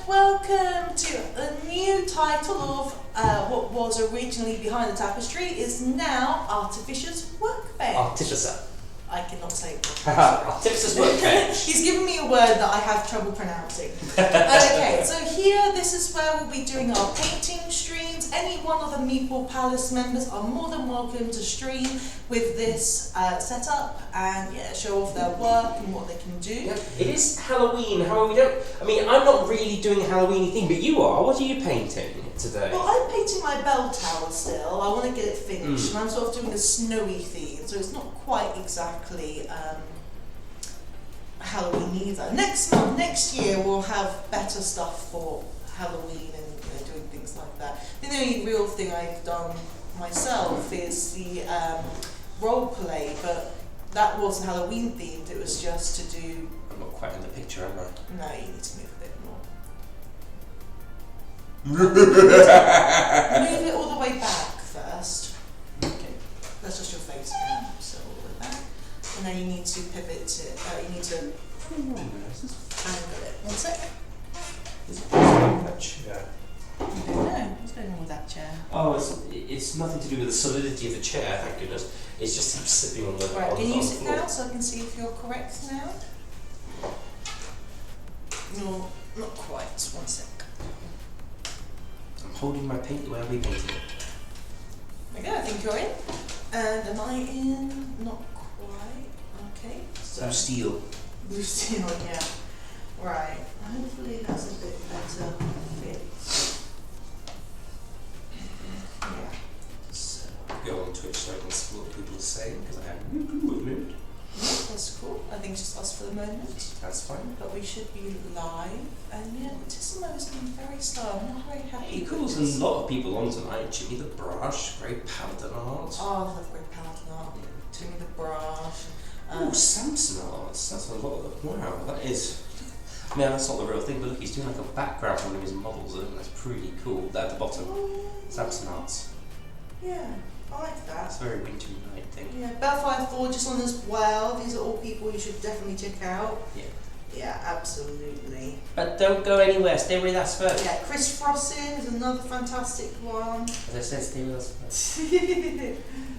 welcome to a new title of what was originally Behind the Tapestry is now Artificers Workbench. Artificer. I cannot say it. Artificers Workbench. He's given me a word that I have trouble pronouncing. Okay, so here, this is where we'll be doing our painting streams. Any one of the Meeple Palace members are more than welcome to stream with this setup and show off their work and what they can do. Yeah, it is Halloween, however I'm not really doing a Halloweeny thing, but you are. What are you painting today? Well, I'm painting my bell tower still. I want to get it finished, and I'm sort of doing a snowy theme, so it's not quite exactly Halloween either. Next year we'll have better stuff for Halloween and doing things like that. The only real thing I've done myself is the role play, but that wasn't Halloween themed. It was just to do. I'm not quite in the picture, am I? No, you need to move a bit more. Move it all the way back first. Okay. That's just your face now, so all the way back. And then you need to pivot to, you need to angle it. One sec. Is it that chair? I don't know. What's going on with that chair? Oh, it's nothing to do with the solidity of the chair, thank goodness. It's just sitting on the Right, can you sit floor. down so I can see if you're correct now? No, not quite. One sec. I'm holding my paint the way I'll be painting it. Okay, I think you're in. And am I in? Not quite. Okay. So Blue steel. blue steel, yeah. Right. Hopefully that's a bit better fit. Yeah. So Go on Twitch so I can see what people are saying, because I have movement. that's cool. I think it's just us for the moment. That's fine. But we should be live. And yeah, Tissimo has been very slow. I'm not very happy. He with calls this. a lot of people on tonight. Jimmy the Brush, great paladin art. Oh, I love great paladin art. Jimmy the Brush. Oh, Samson arts. That's a lot of. Wow, that is. I mean, that's not the real thing, but look, he's doing like a background for one of his models, and that's pretty cool. That at the bottom, Samson arts. Yeah, I like that. That's a very wintry night thing. Yeah, Bellfire Forges on as well. These are all people you should definitely check out. Yeah. Yeah, absolutely. But don't go anywhere. Stay with us first. Yeah, Chris Frossin is another fantastic one. As I said, stay with us first.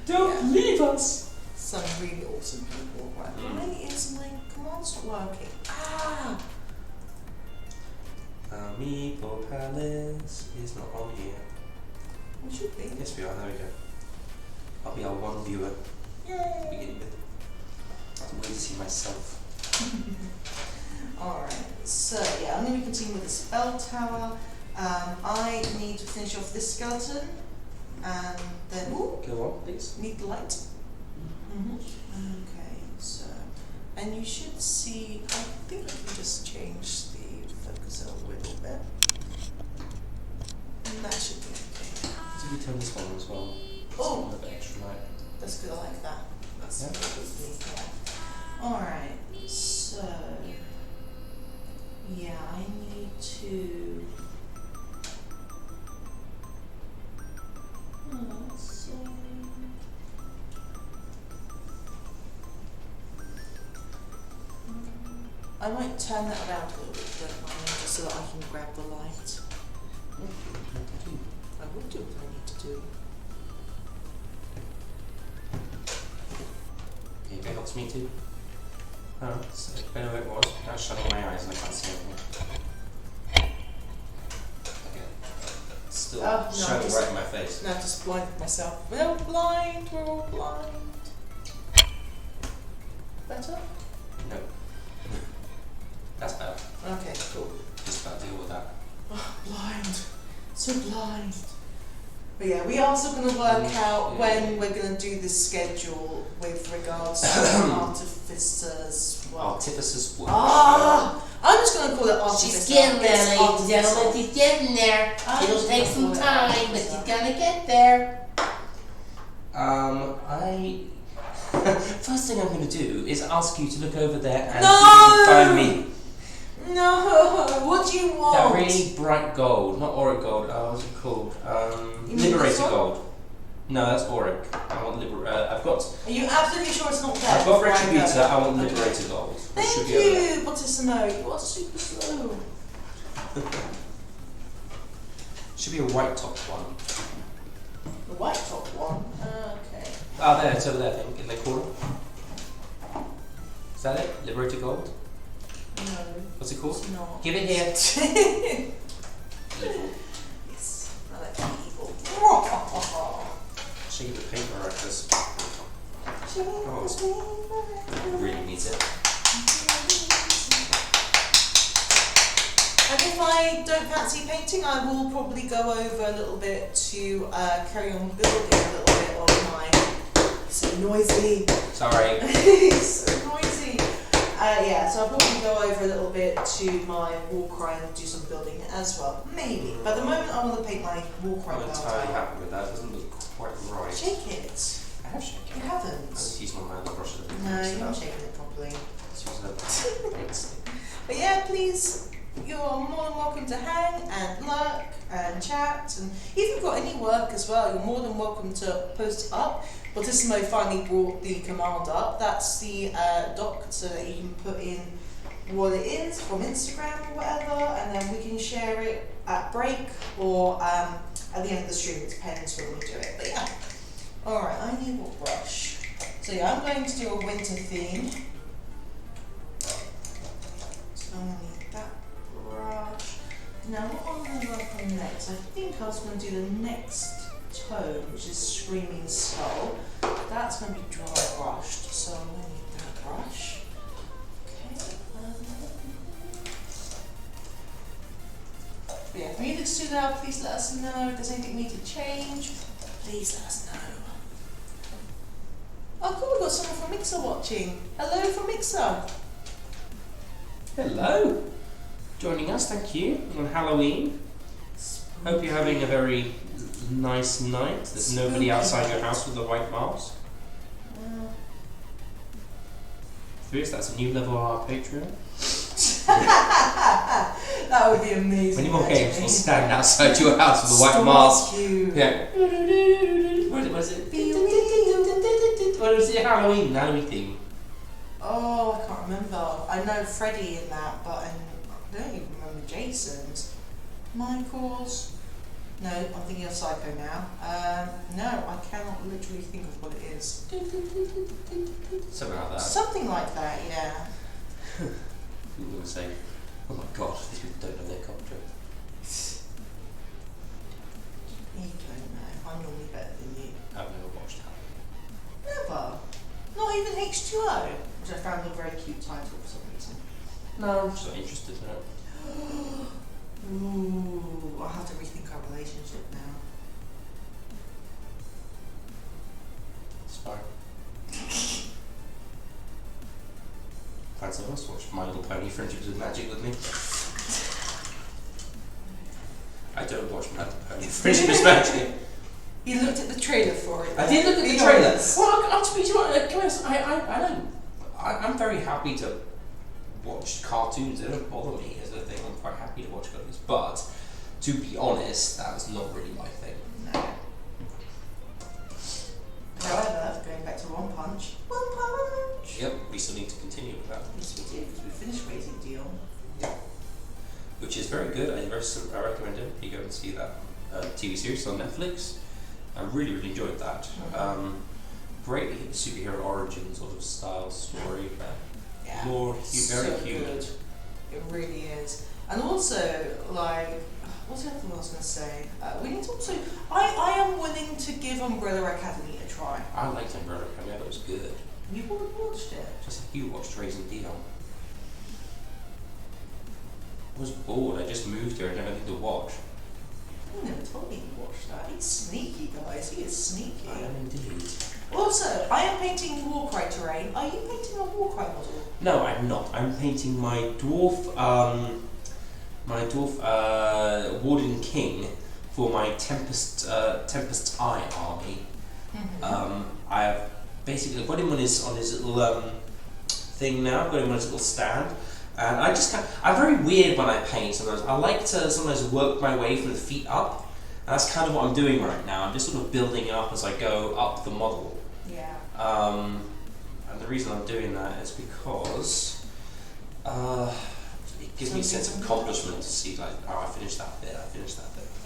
Don't leave us. Some really awesome people. Right, why is my command's not working? Ah! Meeple Palace is not on here. It should be. Yes, we are. There we go. I'll be our one viewer to Yay! begin with. I'm waiting to see myself. Alright, so yeah, I'm going to continue with the spell tower. I need to finish off this skeleton, and then Go on, please. need the light. Okay, so, and you should see, I think I can just change the focus a little bit. And that should be okay. Did we turn this one as well? Oh. A bit extra light. That's good, I like that. That's Yeah. good with me, yeah. Alright, so, yeah, I need to, let's see. I might turn that around a little bit, don't mind, just so that I can grab the light. I will do what I need to do. If it helps me too. Oh, so better where it was. Now it's shutting my eyes and I can't see anything. Okay. It's still No, showing just- right in my face. No, I've just blinded myself. We're all blind, we're all blind. Better? No. That's better. Okay, cool. Just about to deal with that. Oh, blind. So blind. But yeah, we are also going to work out when we're going to do the schedule with regards to Artificers. Artificers Workbench. I'm just going to call it Artificers. She's getting there, It's ladies and gentlemen. Artificers. She's getting there. It'll take some time, but she's gonna get there. First thing I'm going to do is ask you to look over there and No! find me No, what do you want? that really bright gold, not auric gold. What's it called? You mean Liberator this one? gold. No, that's auric. I want I've got. Are you absolutely sure it's not there? I've got before I go? Retributor. I want Okay. Liberator gold. It Thank should be over there. you, Bottissimo. You are super slow. Should be a white top one. The white top one? Okay. Ah, there, it's over there, I think, in the corner. Is that it? Liberated Gold? No. What's it called? It's not. Give it here. Evil. Yes, I like evil. Shake the paper wrappers. Really needs it. And if I don't fancy painting, I will probably go over a little bit to carry on building a little bit on my. So noisy. Sorry. So noisy. Yeah, so I'll probably go over a little bit to my wall cry and do some building as well. Maybe. But at the moment I want to paint my wall cry. I'm entirely happy with that. It doesn't look quite right. Shake it. I have shaken You it. haven't. I just use my manual brush a bit. No, you're not shaking it properly. Thanks. But yeah, please, you're more than welcome to hang and lurk and chat, and if you've got any work as well, you're more than welcome to post it up. Botissimo finally brought the command up. That's the doc, so that you can put in what it is from Instagram or whatever, and then we can share it at break or at the end of the stream. It depends when we do it. But yeah. Alright, I need what brush? So yeah, I'm going to do a winter theme. So I'm going to need that brush. Now what I'm going to work on next, I think I was going to do the next tone, which is Screaming Skull. That's going to be dry brushed, so I'm going to need that brush. Okay. But yeah, if music's too loud, please let us know. If there's anything we need to change, please let us know. Oh cool, we've got someone from Mixer watching. Hello from Mixer. Hello. Joining us, thank you, on Halloween. Hope you're having a very nice night. There's nobody outside your house with a white mask. Serious, that's a new level of our Patreon. That would be amazing. Many more games will stand outside your house with a white mask. You. Yeah. What is it? What is the Halloween theme? Oh, I can't remember. I know Freddy in that, but I don't even remember Jason's. Michael's. No, I'm thinking of Psycho now. No, I cannot literally think of what it is. Something like that. Something like that, yeah. People are going to say, oh my god, these people don't know their commentary. You don't know. I'm normally better than you. I've never watched that. Never. Not even H2O, which I found a very cute title for some reason. No, I'm just not interested in it. Ooh, I'll have to rethink our relationship now. It's fine. Find someone else to watch My Little Pony Friendships with Magic with me. I don't watch My Little Pony Friendships with Magic. You looked at the trailer for it. I did look at the Be trailer. honest. Well, I'll speak to you. I'm very happy to watch cartoons. They don't bother me as a thing. I'm quite happy to watch cartoons. But to be honest, that was not really my thing. No. However, going back to One Punch. One Punch! Yep, we still need to continue with that. Yes, we did, because we finished Raising Dion. Which is very good. I recommend it. You go and see that TV series on Netflix. I really, really enjoyed that. Great superhero origin sort of style story. Yeah. Very So human. good. It really is. And also, like, what's the other thing I was going to say? We need to also. I am willing to give Umbrella Academy a try. I liked Umbrella Academy. I thought it was good. You've already watched it. Just like you watched Raising Dion. I was bored. I just moved here and had nothing to watch. You never told me you watched that. He's sneaky, guys. He is sneaky. I am indeed. Also, I am painting Warcry terrain. Are you painting a Warcry model? No, I'm not. I'm painting my dwarf Warden King for my Tempest Eye army. I have basically got him on his little thing now. I've got him on his little stand, and I'm very weird when I paint. Sometimes I like to sometimes work my way from the feet up. And that's kind of what I'm doing right now. I'm just sort of building it up as I go up the model. Yeah. And the reason I'm doing that is because it gives me a sense of accomplishment to see like, oh, I finished that bit.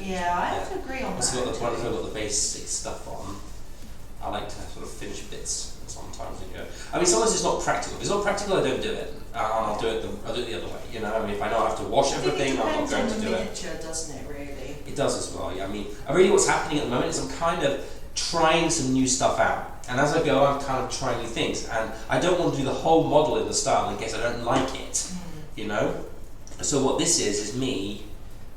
Yeah, I have to agree on Once that. I've got the basic stuff on, I like to sort of finish bits sometimes. I mean, sometimes it's not practical. If it's not practical, I don't do it, and I'll do it the other way. You know, I mean, if I know I have to wash everything, I'm not going to do it. It depends on the miniature, doesn't it? Really. It does as well. Yeah, I mean, what's happening at the moment is I'm kind of trying some new stuff out, and as I go, I'm kind of trying new things, and I don't want to do the whole model in the style in case I don't like it. You know. So what this is me.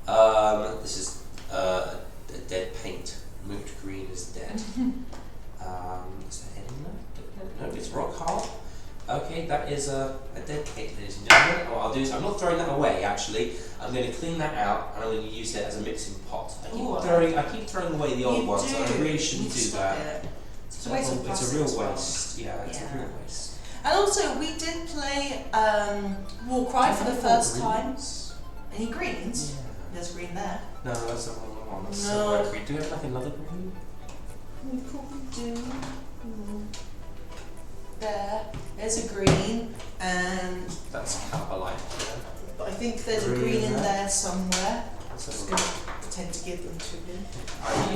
This is a dead paint. Moved green is dead. Is there any left? No, it's rock hard. Okay, that is a dead paint, ladies and gentlemen. What I'll do is, I'm not throwing that away actually. I'm going to clean that out and I'm going to use it as a mixing pot. I keep throwing away the old ones, and I really shouldn't do that. It's a waste of plastic. It's a real waste. Yeah, it's a real waste. And also, we did play Warcry for the first time. Any greens? Yeah. There's green there. No, that's the wrong one. That's so green. Do we have like another green? We probably do. There's a green, and that's Carbolite. Yeah. But I think there's a green in there somewhere. I'm just going to pretend to give them to you.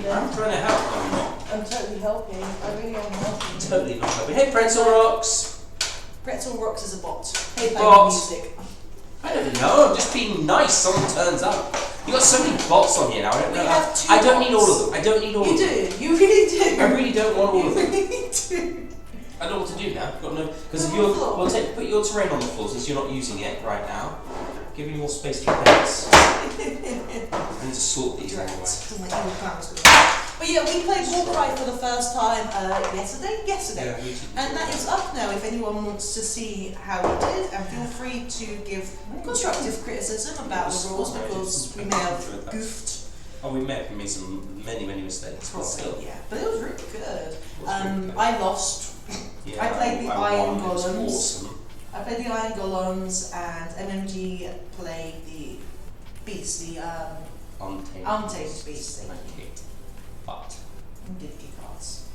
I'm trying to help. I'm totally helping. I really am helping. Totally not helping. Hey, Pretzel Rocks! Pretzel Rocks is a bot. Hey, bot. Music. I don't know. I'm just being nice. Someone turns up. You got so many bots on here now. I don't know. I don't need all of them. I don't need all of them. You do. You really do. I really don't want all of them. You really do. I don't know what to do now. Got no. Because if you're, put your terrain on the floor since you're not using it right now. Give me more space for pets. I need to sort these anyway. But yeah, we played Warcry for the first time yesterday, yeah, and that is up now if anyone wants to see how we did, and feel free to give constructive criticism about the rules because we may have goofed. Oh, we may have made many mistakes, but still. Yeah, but it was really good. I lost. Yeah, I played the Iron Golems. Golems. Awesome. I played the Iron Golems, and MMG played the Beast, the Untamed Beast. Thank you. But did kick ass.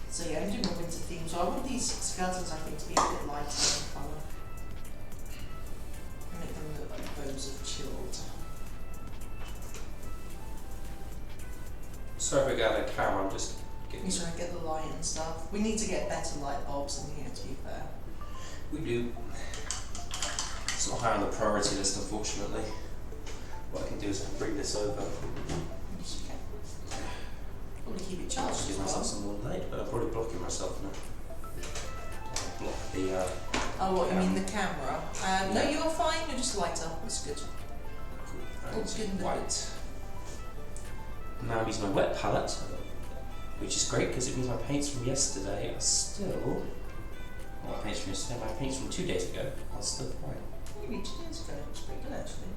So yeah, I'm doing a winter theme, so I want these skeletons I think to be a bit lighter in colour. Make them look like bones of chilled. Sorry if I got a camera, I'm just getting... He's trying to get the light and stuff. We need to get better light bulbs in here, to be fair. We do. It's not high on the priority list, unfortunately. What I can do is bring this over. Probably keep it charged. Give myself some more light, but I'm probably blocking myself now. Block the. Oh, what you mean the camera? No, you're fine. You're just lighter. That's good. Cool. Good and white. Now I'm using my wet palette, which is great because it means my paints from yesterday are still. Well, my paints from yesterday, my paints from 2 days ago are still fine. Maybe 2 days ago. It's pretty good actually.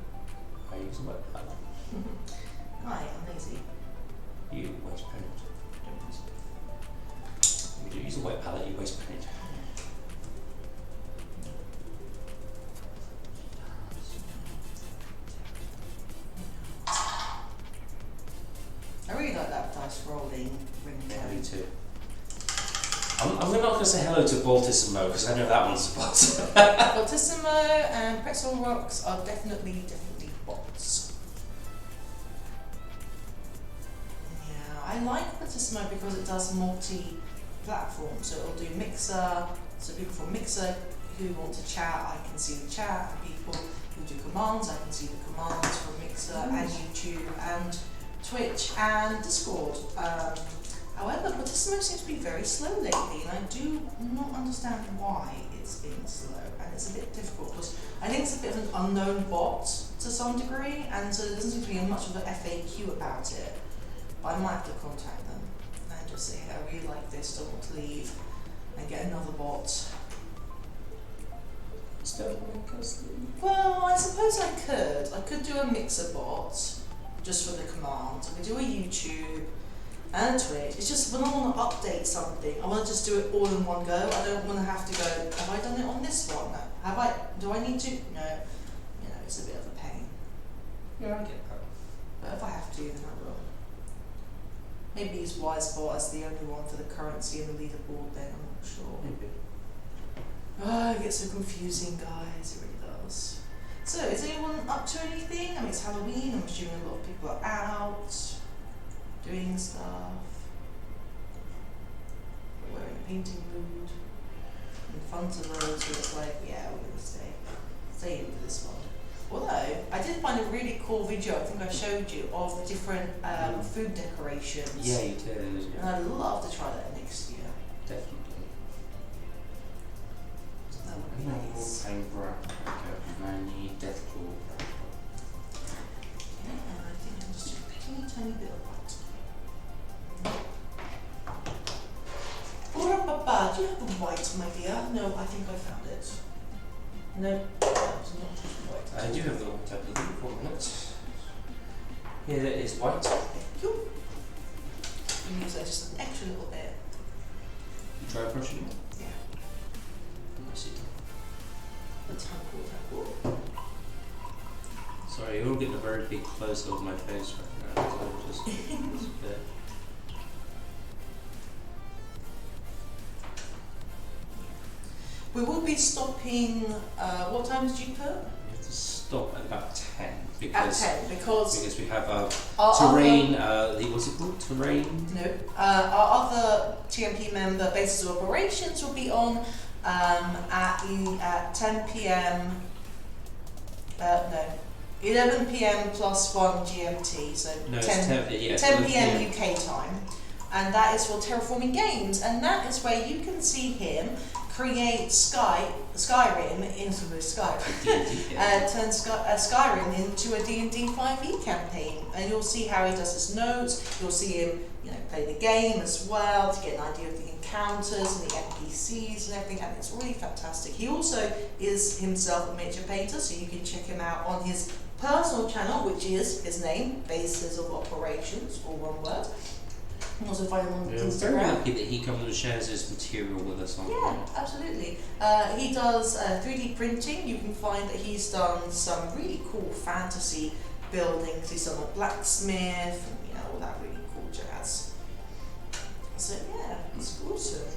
I use a wet palette. Hi, I'm lazy. You waste paint. You do use a wet palette, you waste paint. I really like that dice rolling ring. Yeah, me too. I'm not going to say hello to Baltissimo because I know that one's a bot. Baltissimo and Pretzel Rocks are definitely bots. Yeah, I like Baltissimo because it does multi-platform. So it'll do Mixer. So people from Mixer who want to chat, I can see the chat. And people who do commands, I can see the commands from Mixer and YouTube and Twitch and Discord. However, Baltissimo seems to be very slow lately, and I do not understand why it's being slow, and it's a bit difficult because I think it's a bit of an unknown bot to some degree, and so there doesn't seem to be much of an FAQ about it. But I might have to contact them and just say, hey, I really like this, don't want to leave, and get another bot. Well, I suppose I could. I could do a Mixer bot just for the command. I could do a YouTube. And Twitch. It's just when I want to update something, I want to just do it all in one go. I don't want to have to go, have I done it on this one? No. Do I need to? No. You know, it's a bit of a pain. Yeah, I get that. But if I have to, then I will. Maybe use Wisebot as the only one for the currency and the leaderboard then, I'm not sure. Maybe. Oh, it gets so confusing, guys. It really does. So, is anyone up to anything? I mean, it's Halloween. I'm assuming a lot of people are out doing stuff. We're in a painting mood. In front of us, we're just like, yeah, we're gonna stay in for this one. Although, I did find a really cool video, I think I showed you, of the different food decorations. Yeah, you did. And I'd love to try that next year. Definitely. That would be nice. Many deathclaw. Yeah, and I think I'm just doing a tiny bit of white. Do you have the white, my dear? No, I think I found it. No, that was not white. I do have the white, I believe, 1 minute. Here is white. Thank you. And use that just an extra little bit. You try brushing it? Yeah. I see. The tackle. Sorry, you're all getting a very big close up of my face right now. So just a bit. We will be stopping, what time did you put? We have to stop at about 10 At because 10, because we have our terrain, what's it called? Terrain? our other TMP member basis of operations will be on at 10 p.m. 11 p.m. plus 1 GMT, so No, 10 it's 10 p.m. UK time, and that is for Terraforming Games, and that is where you can see him create Skyrim into turn Skyrim into a D&D 5e campaign, and you'll see how he does his notes. You'll see him, play the game as well to get an idea of the encounters and the NPCs and everything, and it's really fantastic. He also is himself a miniature painter, so you can check him out on his personal channel, which is his name, Bases of Operations, all one word. You can also find him on I'm very Instagram. happy that he comes and shares his material with us on Yeah, absolutely. He does 3D printing. You can find that he's done some really cool fantasy buildings. He's done a blacksmith and all that really cool jazz. So yeah, it's awesome.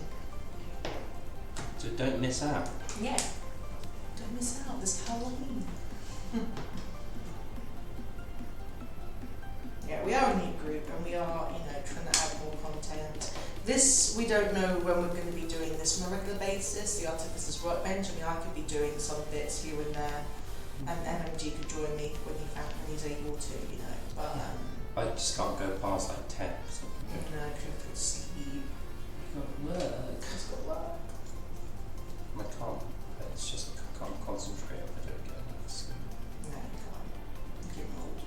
So don't miss out. Yeah, don't miss out this Halloween. Yeah, we are a new group and we are, trying to add more content. This, we don't know when we're going to be doing this on a regular basis, the Artificers Workbench. I could be doing some bits here and there, and MMG could join me when he's able to, but I just can't go past like 10 or something. no, I couldn't put sleep. You got work. It's got work. I can't. It's just I can't concentrate if I don't get enough sleep. No, you can't. You're getting old.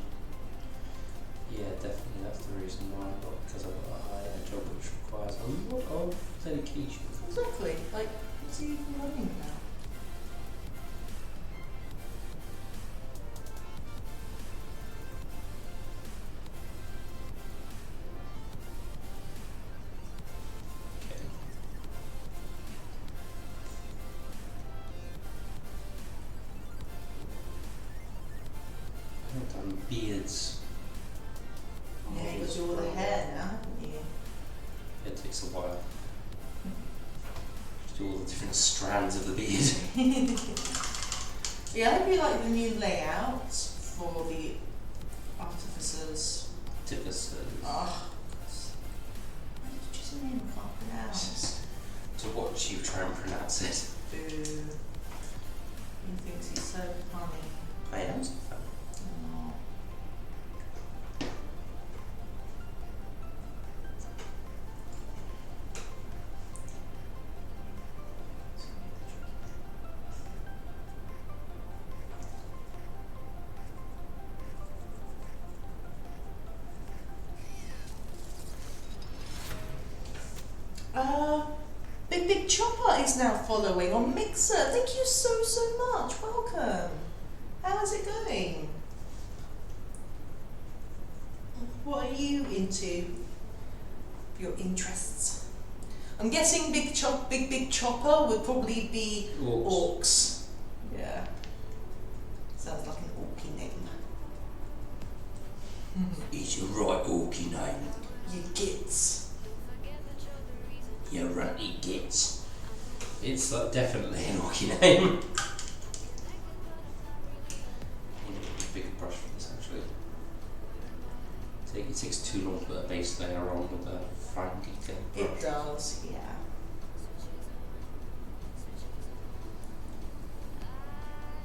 Yeah, definitely. That's the reason why. Not because I've got a job which requires a lot of dedication. Exactly. Like, what's he even running now? Okay. I haven't done beards. Yeah, you got to do all the hair now, haven't you? It takes a while. To do all the different strands of the beard. Yeah, I hope you like the new layout for the Artificers. Artificers. Oh, why did you choose a name I can't pronounce? To watch you try and pronounce it. Boo. He thinks he's so funny. I am. Oh. Big Chopper is now following on Mixer. Thank you so much. Welcome. How's it going? What are you into? Your interests? I'm guessing Big Chopper would probably be orcs. Yeah. Sounds like an orky name. It's a right orky name. You gits. You rightly gets. It's definitely an orky name. I need a bigger brush for this actually. It takes too long to put a base layer on with a fine detail brush. It does, yeah.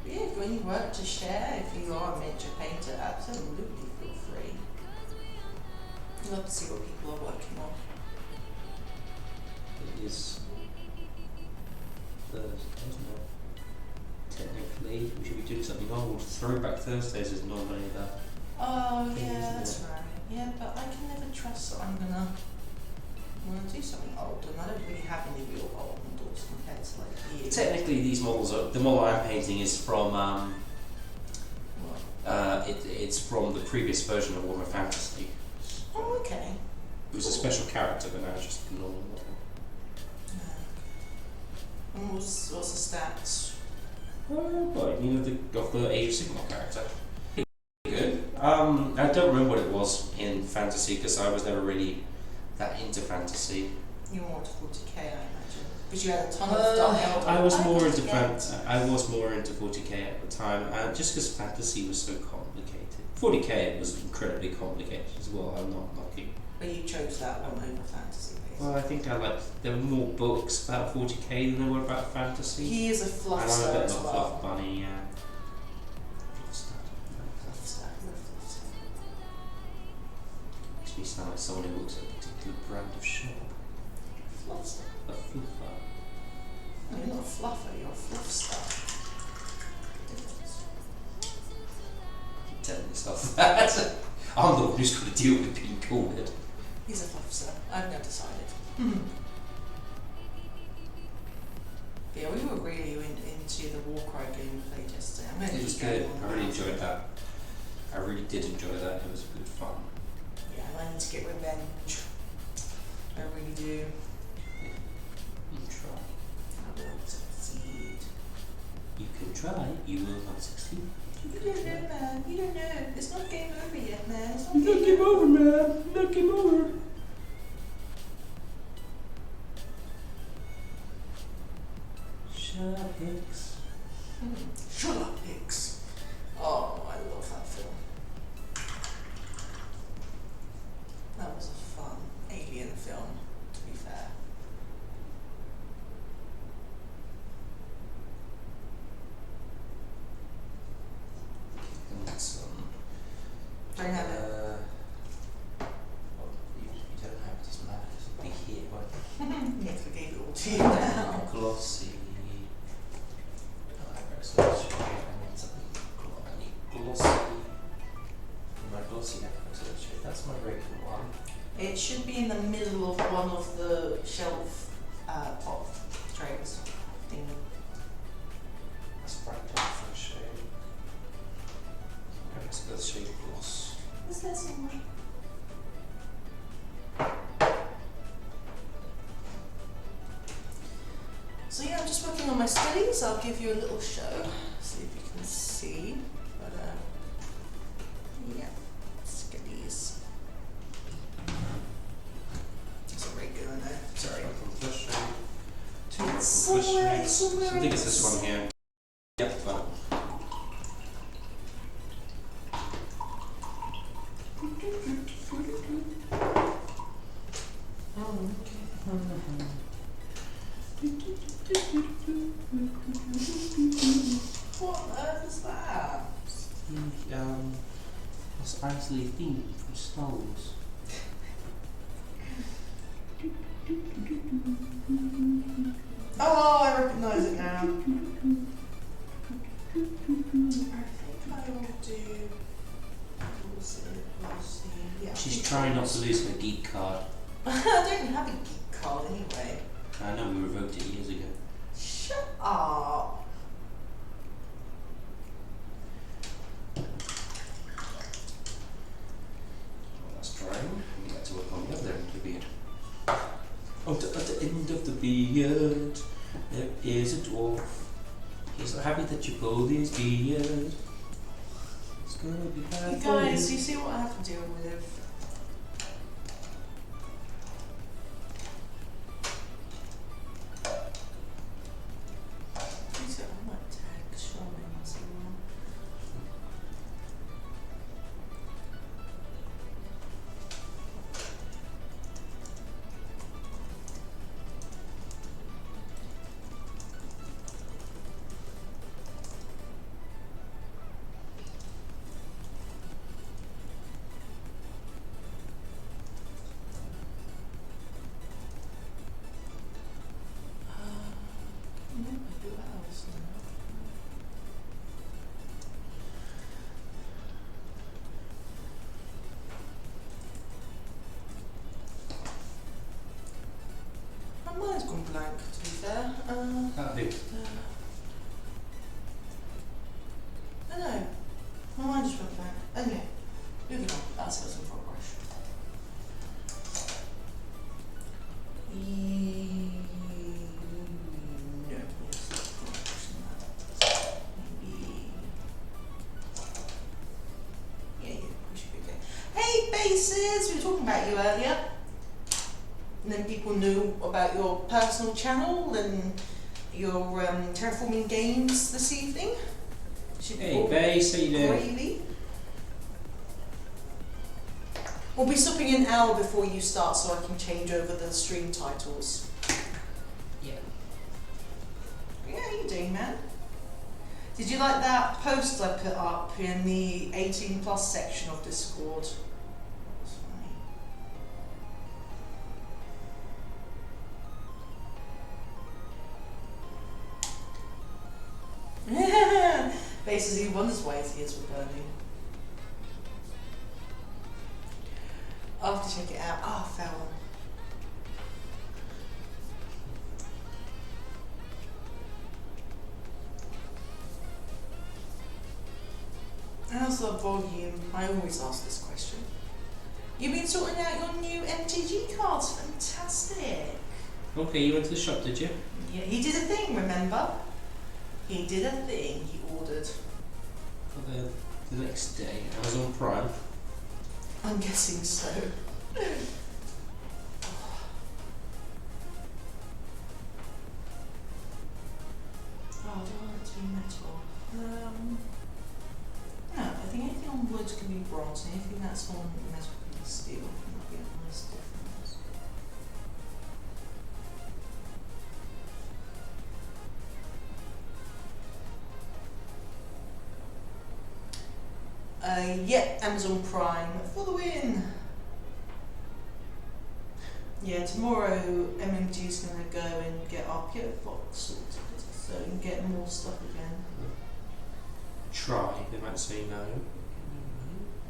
Yeah, if any work to share, if you are a miniature painter, absolutely feel free. I'd love to see what people are working on. It is Thursday, isn't it? Technically, we should be doing something old. Throwback Thursdays is normally the Oh thing, yeah, isn't that's it? right. Yeah, but I can never trust that I'm gonna do something old, and I don't really have any real old models compared to like you. Technically, these models are the model I'm painting is from What? it's from the previous version of Warhammer Fantasy. Oh, okay. It was a special character, but now it's just a normal model. And what's the stats? Well, you know, of the Age of Sigmar character. Good. I don't remember what it was in fantasy because I was never really that into fantasy. You were more to 40k, I imagine, because you had a ton of Dark Elder. I was more into forget. I was more into 40k at the time, just because fantasy was so complicated. 40k was incredibly complicated as well. I'm not lucky. But you chose that one over fantasy, basically. Well, I think there were more books about 40k than there were about fantasy. He is a And fluffster I'm a bit as not well. fluff bunny, yeah. Fluffster, you're a fluffster. Makes me sound like someone who works at a particular brand of shop. Fluffster? A fluffer. No, you're not a fluffer, you're a fluffster. Difference. Keep telling yourself that. I'm the one who's got to deal with being called it. He's a fluffster. I've now decided. Yeah, we were really into the Warcry game we played yesterday. I'm going to It was keep good. going on I really that. enjoyed that. I really did enjoy that. It was good fun. Yeah, and I need to get revenge. I really do. You try. I will succeed. You can try. You will not succeed. You don't know, man. You don't know. It's not game over yet, man. It's not Not game over, man. Not game over. Shut up, Hicks. Shut up, Hicks. Oh, I love that film. That was a fun alien film, to be fair. And that's Don't have it. Well, you don't have it. It doesn't matter. It'll be here. Won't it? Yes, I gave it all to you now. Glossy. I need something. I need glossy. My glossy accent shade. That's my regular one. It should be in the middle of one of the shelf pot trays thing. That's bright different shade. Let's go with shade gloss. Is there somewhere? So yeah, I'm just working on my studies. I'll give you a little show, see if you can see. But yeah, studies. It's a regular now. Sorry. From flush shade. Two more from It's flush somewhere, shades. it's somewhere I think it's this else. one here. Yep, well. What on earth is that? It's Isley theme from Star Wars. Oh, I recognise it now. I think I will do. We'll see. Yeah. She's trying not to lose her geek card. I don't have a geek card anyway. I know we revoked it years ago. Shut up. Well, that's drying. We get to work on the other end of the beard. Oh, at the end of the beard, there is a dwarf. He's so happy that you pulled his beard. It's gonna be bad You for guys, you. you see what I have to deal with? gone blank, to be fair. That'll do. No. My mind just went blank. Anyway, moving on. That's what's in progress. No. Maybe. Yeah, we should be okay. Hey, bases! We were talking about you earlier. And then people knew about your personal channel and your terraforming games this evening. Hey, Base, how you doing? Gravy. We'll be stopping an hour before you start so I can change over the stream titles. Yeah. Yeah, how you doing, man? Did you like that post I put up in the 18 plus section of Discord? It's funny. Basically, he wonders why his ears were burning. I'll have to check it out. Ah, oh, foul. How's the volume? I always ask this question. You've been sorting out your new MTG cards. Fantastic. Okay, you went to the shop, did you? Yeah, he did a thing, remember? He did a thing, he ordered. For the next day, Amazon Prime. I'm guessing so. Oh, do I want it to be metal? No, I think anything on wood can be bronze, and anything that's on metal can be steel. Might be a nice difference. Yeah, Amazon Prime for the win. Yeah, tomorrow MMG's going to go and get our PO box sorted, so we can get more stuff again. Try, they might say no.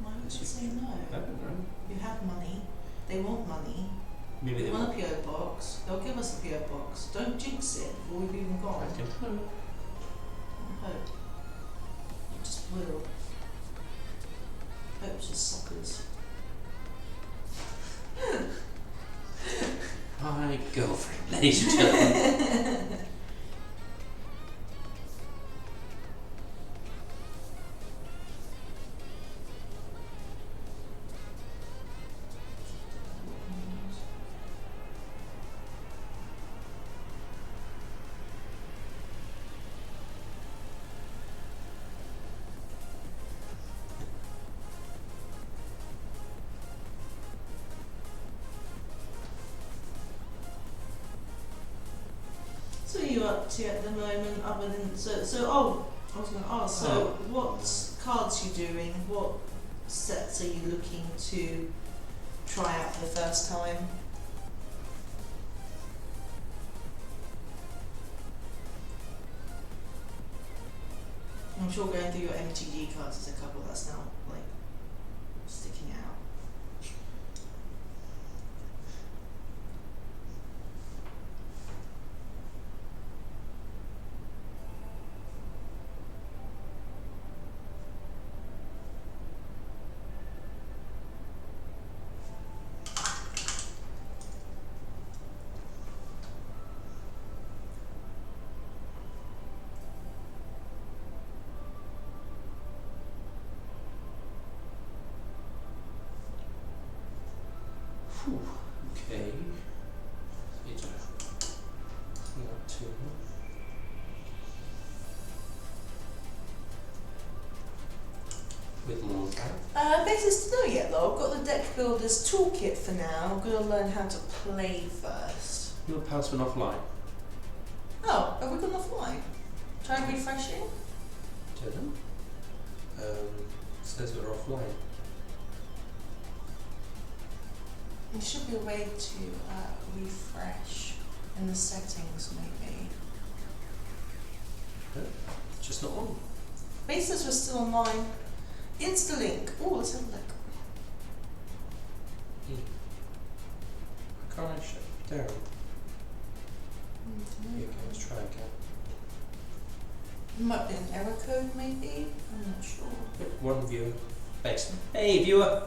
Why would you say no? I don't know. You have money. They want money. Maybe They they want a PO box. They'll give us a PO box. Don't jinx it before we've even gone. I can. I hope. You just will. Hope's just suckers. My girlfriend, ladies and gentlemen. So what are you up to at the moment, other than I was going to ask. So what cards you doing? What sets are you looking to try out for the first time? I'm sure going through your MTG cards is a couple that's now like sticking out. Okay. With more Basis to know yet though. I've got the deck builder's toolkit for now. I'm going to learn how to play first. Your pals went offline. Oh, have we gone offline? Try refreshing. Don't know. Says we're offline. There should be a way to refresh in the settings, maybe. Just not on. Basis was still online. Instalink. Oh, let's have a look. Can't I shut you down? Here, let's try again. Might be an error code, maybe. I'm not sure. One viewer. Thanks. Hey, viewer.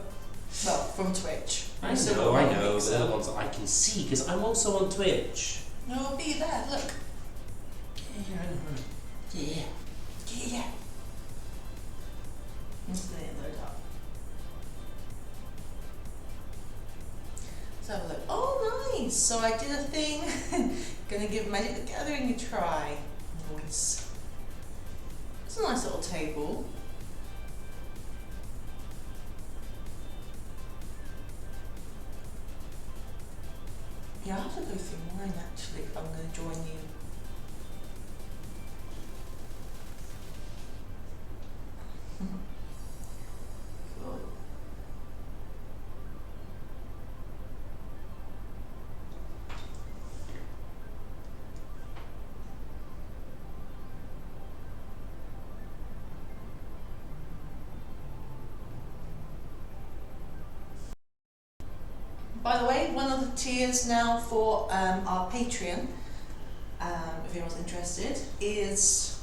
Well, from Twitch. I know. But they're the ones that I can see because I'm also on Twitch. No, I'll be there. Look. Yeah. Yeah. Let's let it load up. Let's have a look. Oh, nice! So I did a thing. Gonna give Magic the Gathering a try. Nice. It's a nice little table. Yeah, I'll have to go through mine actually if I'm going to join you. Cool. By the way, one of the tiers now for our Patreon, if anyone's interested, is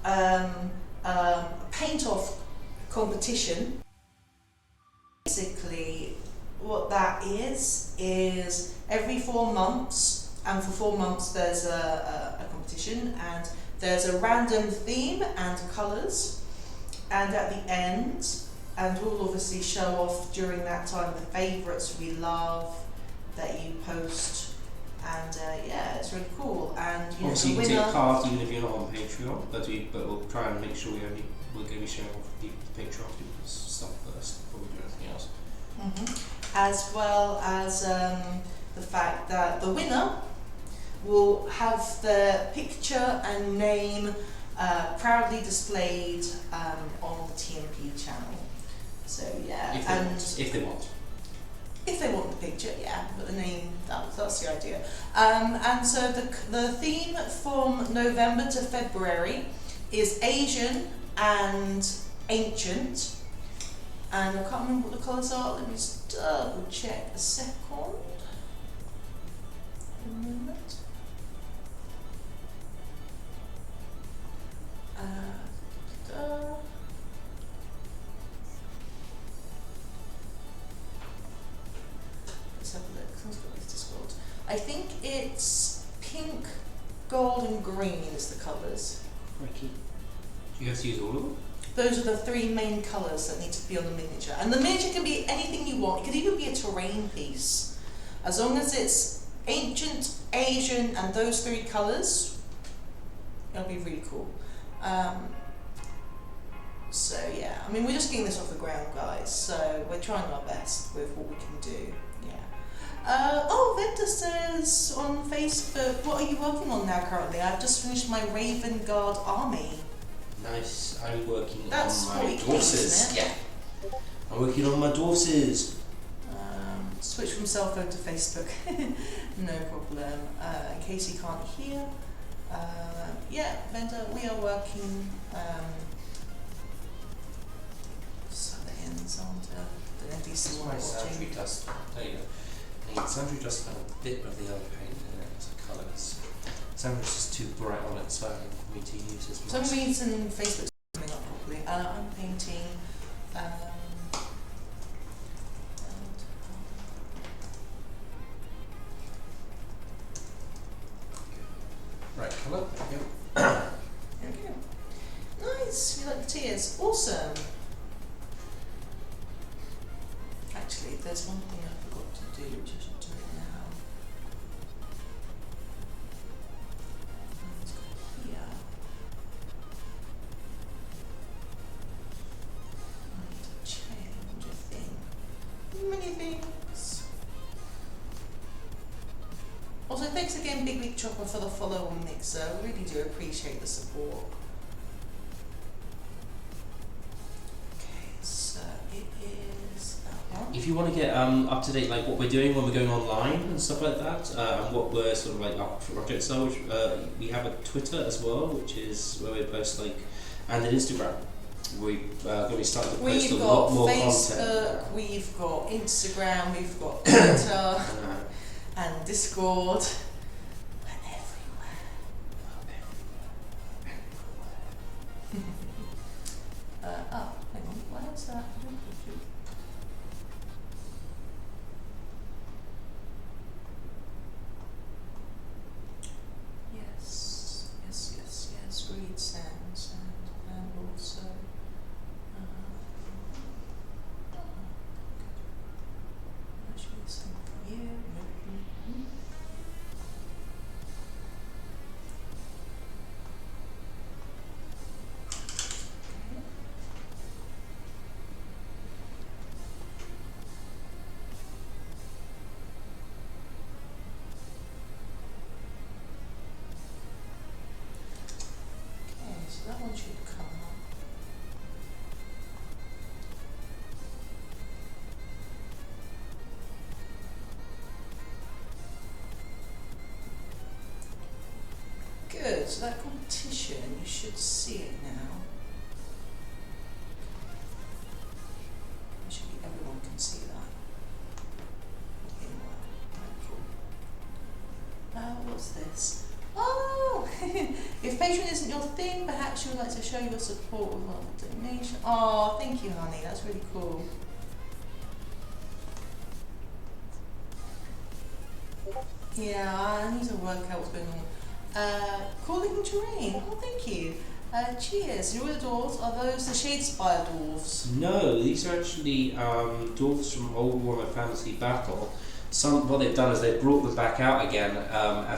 a paint-off competition. Basically, what that is every 4 months, and for 4 months there's a competition, and there's a random theme and colours, and at the end, and we'll obviously show off during that time the favourites we love that you post, and yeah, it's really cool. And you Obviously, know, you the can winner. take part even if you're not on Patreon, but we'll try and make sure we're going to be showing off the Patreon stuff first before we do anything else. As well as the fact that the winner will have their picture and name proudly displayed on the TMP channel. So yeah, If they want. If they want the picture, yeah, but the name, that's the idea. And so the theme from November to February is Asian and Ancient. And I can't remember what the colours are. Let me just double check a second. A moment. Let's have a look. Someone's got this Discord. I think it's pink, gold, and green is the colours. Ricky. Do you have to use all of them? Those are the 3 main colours that need to be on the miniature. And the miniature can be anything you want. It could even be a terrain piece. As long as it's Ancient, Asian, and those 3 colours, it'll be really cool. So yeah, I mean, we're just getting this off the ground, guys. So we're trying our best with what we can do. Yeah. Oh, Vector says on Facebook, what are you working on now currently? I've just finished my Raven Guard army. Nice. I'm working That's on my 40K, dwarfs. isn't it? Yeah. I'm working on my dwarfs. Switch from cell phone to Facebook. No problem. In case you can't hear. Yeah, Vendor, we are working. Salayans on the NDC one. Sandry dust. There you go. Sandry dust had a bit of the other paint in it, so colours. Sandry's just too bright on it, so for me to use as For much. some reason, Facebook's coming up properly. I'm painting. Right colour, there you go. There we go. Nice, you like the tears. Awesome. Actually, there's one thing I forgot to do, which I should do it now. Let's go here. I need to change a thing. Many things. Also, thanks again, Big Big Chopper, for the follow on Mixer. I really do appreciate the support. Okay, so it is that one. If you want to get up to date, like what we're doing when we're going online and stuff like that, and what we're sort of like up for projects are, which, we have a Twitter as well, which is where we post like, and an Instagram. We're going to be starting to post a lot more content. We've got Facebook, we've got Instagram, we've got Twitter, and Discord, and So that competition, you should see it now. Actually, everyone can see that. What's this? Oh! If Patreon isn't your thing, perhaps you would like to show your support with a donation. Oh, thank you, honey. That's really cool. Yeah, I need to work out what's going on. Calling terrain. Oh, thank you. Cheers. Your dwarves, are those the Shadespire dwarves? No, these are actually dwarves from Old Warhammer Fantasy Battle. What they've done is they've brought them back out again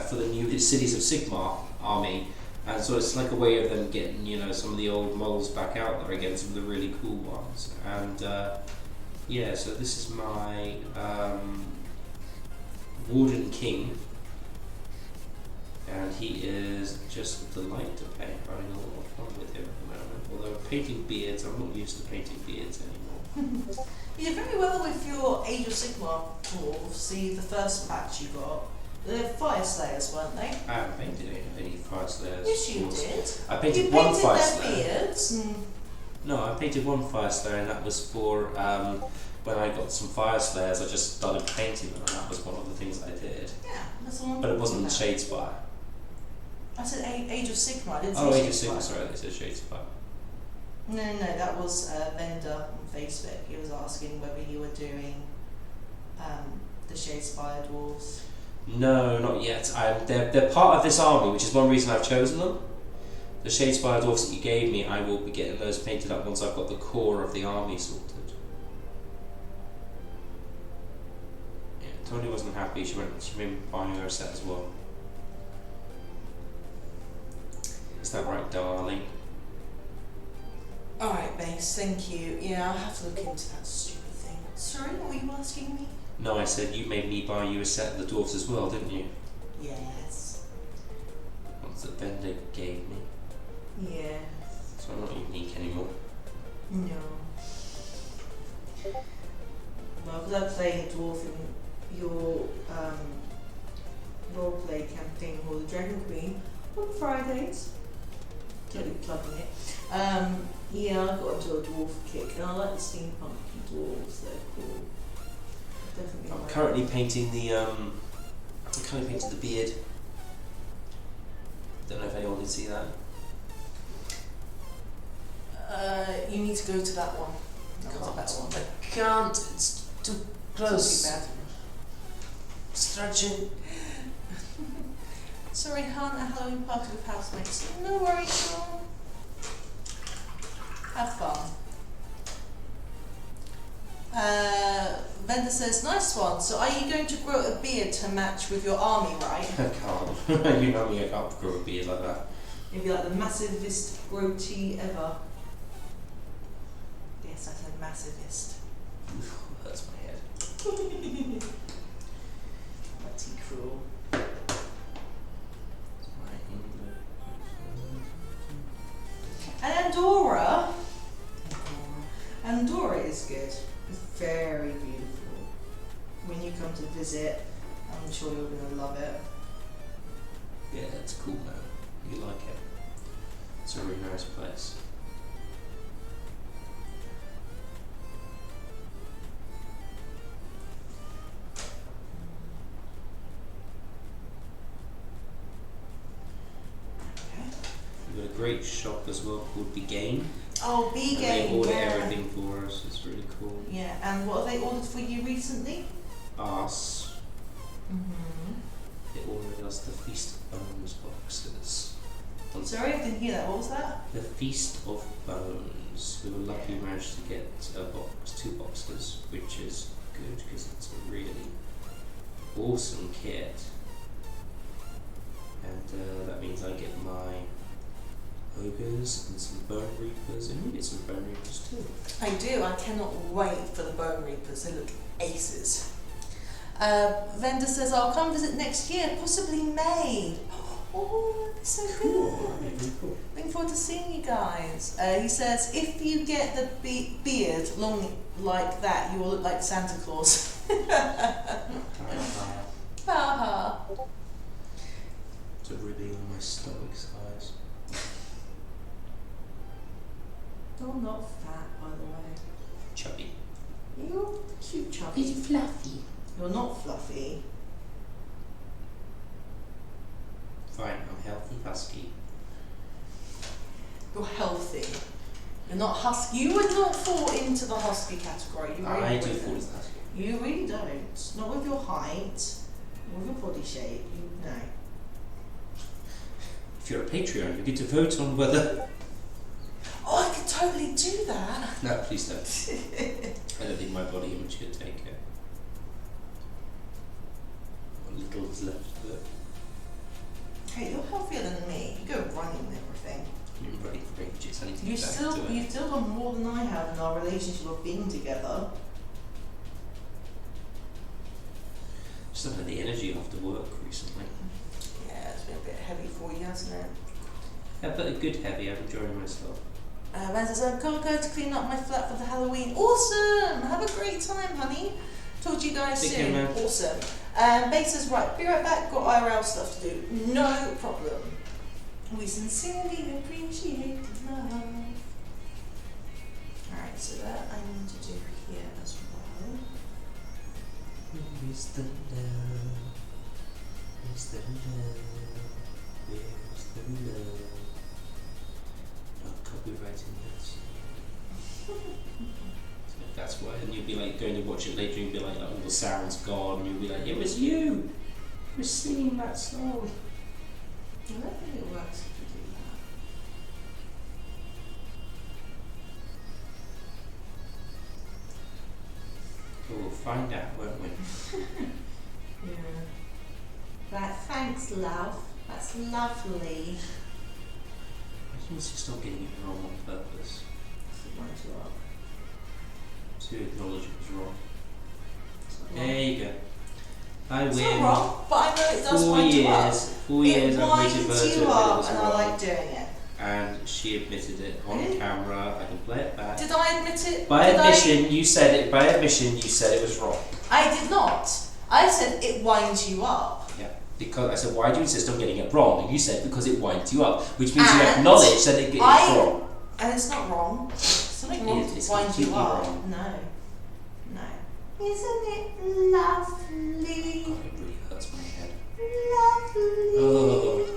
for the new Cities of Sigmar army, and so it's like a way of them getting some of the old models back out there again, some of the really cool ones. And yeah, so this is my Warden King, and he is just a delight to paint. I'm having a lot of fun with him at the moment. Although painting beards, I'm not used to painting beards anymore. You did very well with your Age of Sigmar dwarves. See, the first patch you got. They're Fire Slayers, weren't they? I haven't painted any Fire Slayers. Yes, you did. I painted you one painted Fire their Slayer. beards. No, I painted one Fire Slayer, and that was for when I got some Fire Slayers. I just started painting them, and that was one of the things I did. Yeah, that's the one. But it wasn't Shadespire. I said Age of Sigmar. I didn't say Age of Shadespire. Sigmar. Sorry, I said Shadespire. No, that was a vendor on Facebook. He was asking whether you were doing the Shadespire dwarves. No, not yet. They're part of this army, which is one reason I've chosen them. The Shadespire dwarfs that you gave me, I will be getting those painted up once I've got the core of the army sorted. Yeah, Tony wasn't happy. She made me buy her a set as well. Is that right, darling? Alright, Base, thank you. Yeah, I'll have to look into that stupid thing. Sorry, what were you asking me? No, I said you made me buy you a set of the dwarfs as well, didn't you? Yes. Once the vendor gave me. Yeah. So I'm not unique anymore. No. Well, because I'm playing dwarf in your roleplay campaign called the Dragon Queen on Fridays. Totally plugging it. Yeah, I got into a dwarf kick, and I like the steampunky dwarves. They're cool. Definitely. I'm currently painting the beard. Don't know if anyone can see that. You need to go to that one. That was a better one. I can't. It's too close. Bad. Stretching. Sorry, Han, a Halloween party with housemates. No worries, Sean. Have fun. Vendor says, nice one. So are you going to grow a beard to match with your army, right? I can't. You know me, I can't grow a beard like that. You'll be like the massivest goatee ever. Yes, I said massivest. Hurts my head. Pretty cruel. And Andorra is good. It's very beautiful. When you come to visit, I'm sure you're going to love it. Yeah, it's cool man. You like it. It's a really nice place. We've got a great shop as well called Begain. Oh, And Begain, they order yeah. everything for us. It's really cool. Yeah, and what have they ordered for you recently? Us. Mm-hmm. They ordered us the Feast of Bones boxes. Sorry, I didn't hear that. What was that? The Feast of Bones. We were lucky we managed to get two boxes, which is good because it's a really awesome kit. And that means I get my ogres and some bone reapers, and you get some bone reapers too. I do. I cannot wait for the bone reapers. They look aces. Vendor says I'll come visit next year, possibly May. Oh, that'd be so Cool. good. Cool. Looking forward to seeing you guys. He says if you get the beard long like that, you will look like Santa Claus. Haha. So to reveal my stomach size. You're not fat, by the way. Chubby. You're cute chubby. It's fluffy. You're not fluffy. Fine, I'm healthy husky. You're healthy. You're not husky. You would not fall into the husky category. You really I do wouldn't. fall into husky. You really don't. Not with your height, with your body shape. You no. If you're a Patreon, you get to vote on whether. Oh, I could totally do that. No, please don't. I don't think my body image could take it. What little is left of it. Hey, you're healthier than me. You go running and everything. I'm running for ages. I need to You've get back still, to it. you've still done more than I have in our relationship of being together. Just haven't had the energy after work recently. Yeah, it's been a bit heavy for you, hasn't it? Yeah, but a good heavy. I'm enjoying myself. Ben says, I'm going to clean up my flat for the Halloween. Awesome! Have a great time, honey. Talk to you guys Take soon. care, man. Awesome. Bae says, right, be right back. Got IRL stuff to do. No problem. We sincerely appreciate the love. Alright, so that I need to do here as well. Where's the love? Where's the love? Where's the love? Not copywriting this. That's why, and you'll be like going to watch it later and you'll be like all the sound's gone and you'll be like, it was you! You were singing that song. I don't think it works if you do that. We'll find out, won't we? Yeah. Right, thanks, love. That's lovely. I just stop getting it wrong on purpose. To acknowledge it was wrong. There you go. I It's win. not wrong, but I know it does 4 wind you up. years. 4 years It I've winds waited for her to you admit it up, was and I wrong. like doing it. And she admitted it on Really? camera. I can play it back. Did I admit it? By Did admission, you said it. By admission, you said it was wrong. I did not. I said it winds you up. Yeah. Because I said, why do you insist on getting it wrong? And you said because it winds you up, which means you And acknowledge that it's wrong. And it's not wrong. Something wrong It's winds you completely up. wrong. No. No. Isn't it lovely? God, it really hurts my head. Lovely. Oh.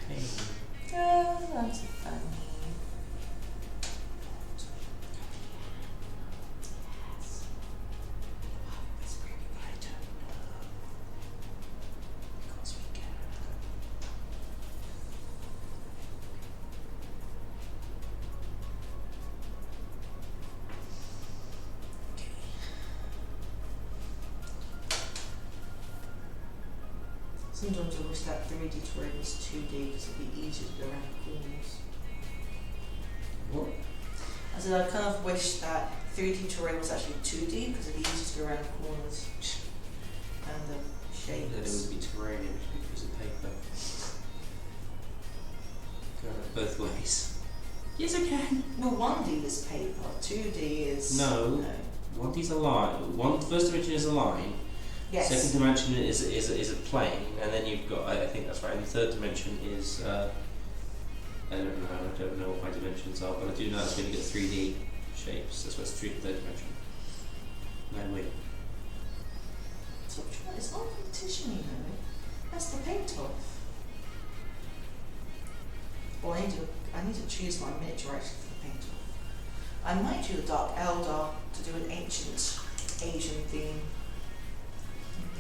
Pain. Oh, that's funny. Yes. It's pretty good. I don't know. Because we can. Sometimes I wish that 3D terrain was 2D because it'd be easier to go around corners. What? I said I kind of wish that 3D terrain was actually 2D because it'd be easier to go around corners and the That it shapes. would be terrain in a piece of paper. Go both ways. Yes, I can. Well, 1D is paper, 2D is... No. 1D's a line. First dimension is a line. Yes. Second dimension is a plane, and then you've got, I think that's right, and the third dimension is, I don't know what my dimensions are, but I do know that's going to get 3D shapes. That's what's third dimension. No, wait. So which one? It's not a competition, you know. That's the paint off. Oh, I need to choose my miniature actually for the paint off. I might do the Dark Eldar to do an ancient Asian theme.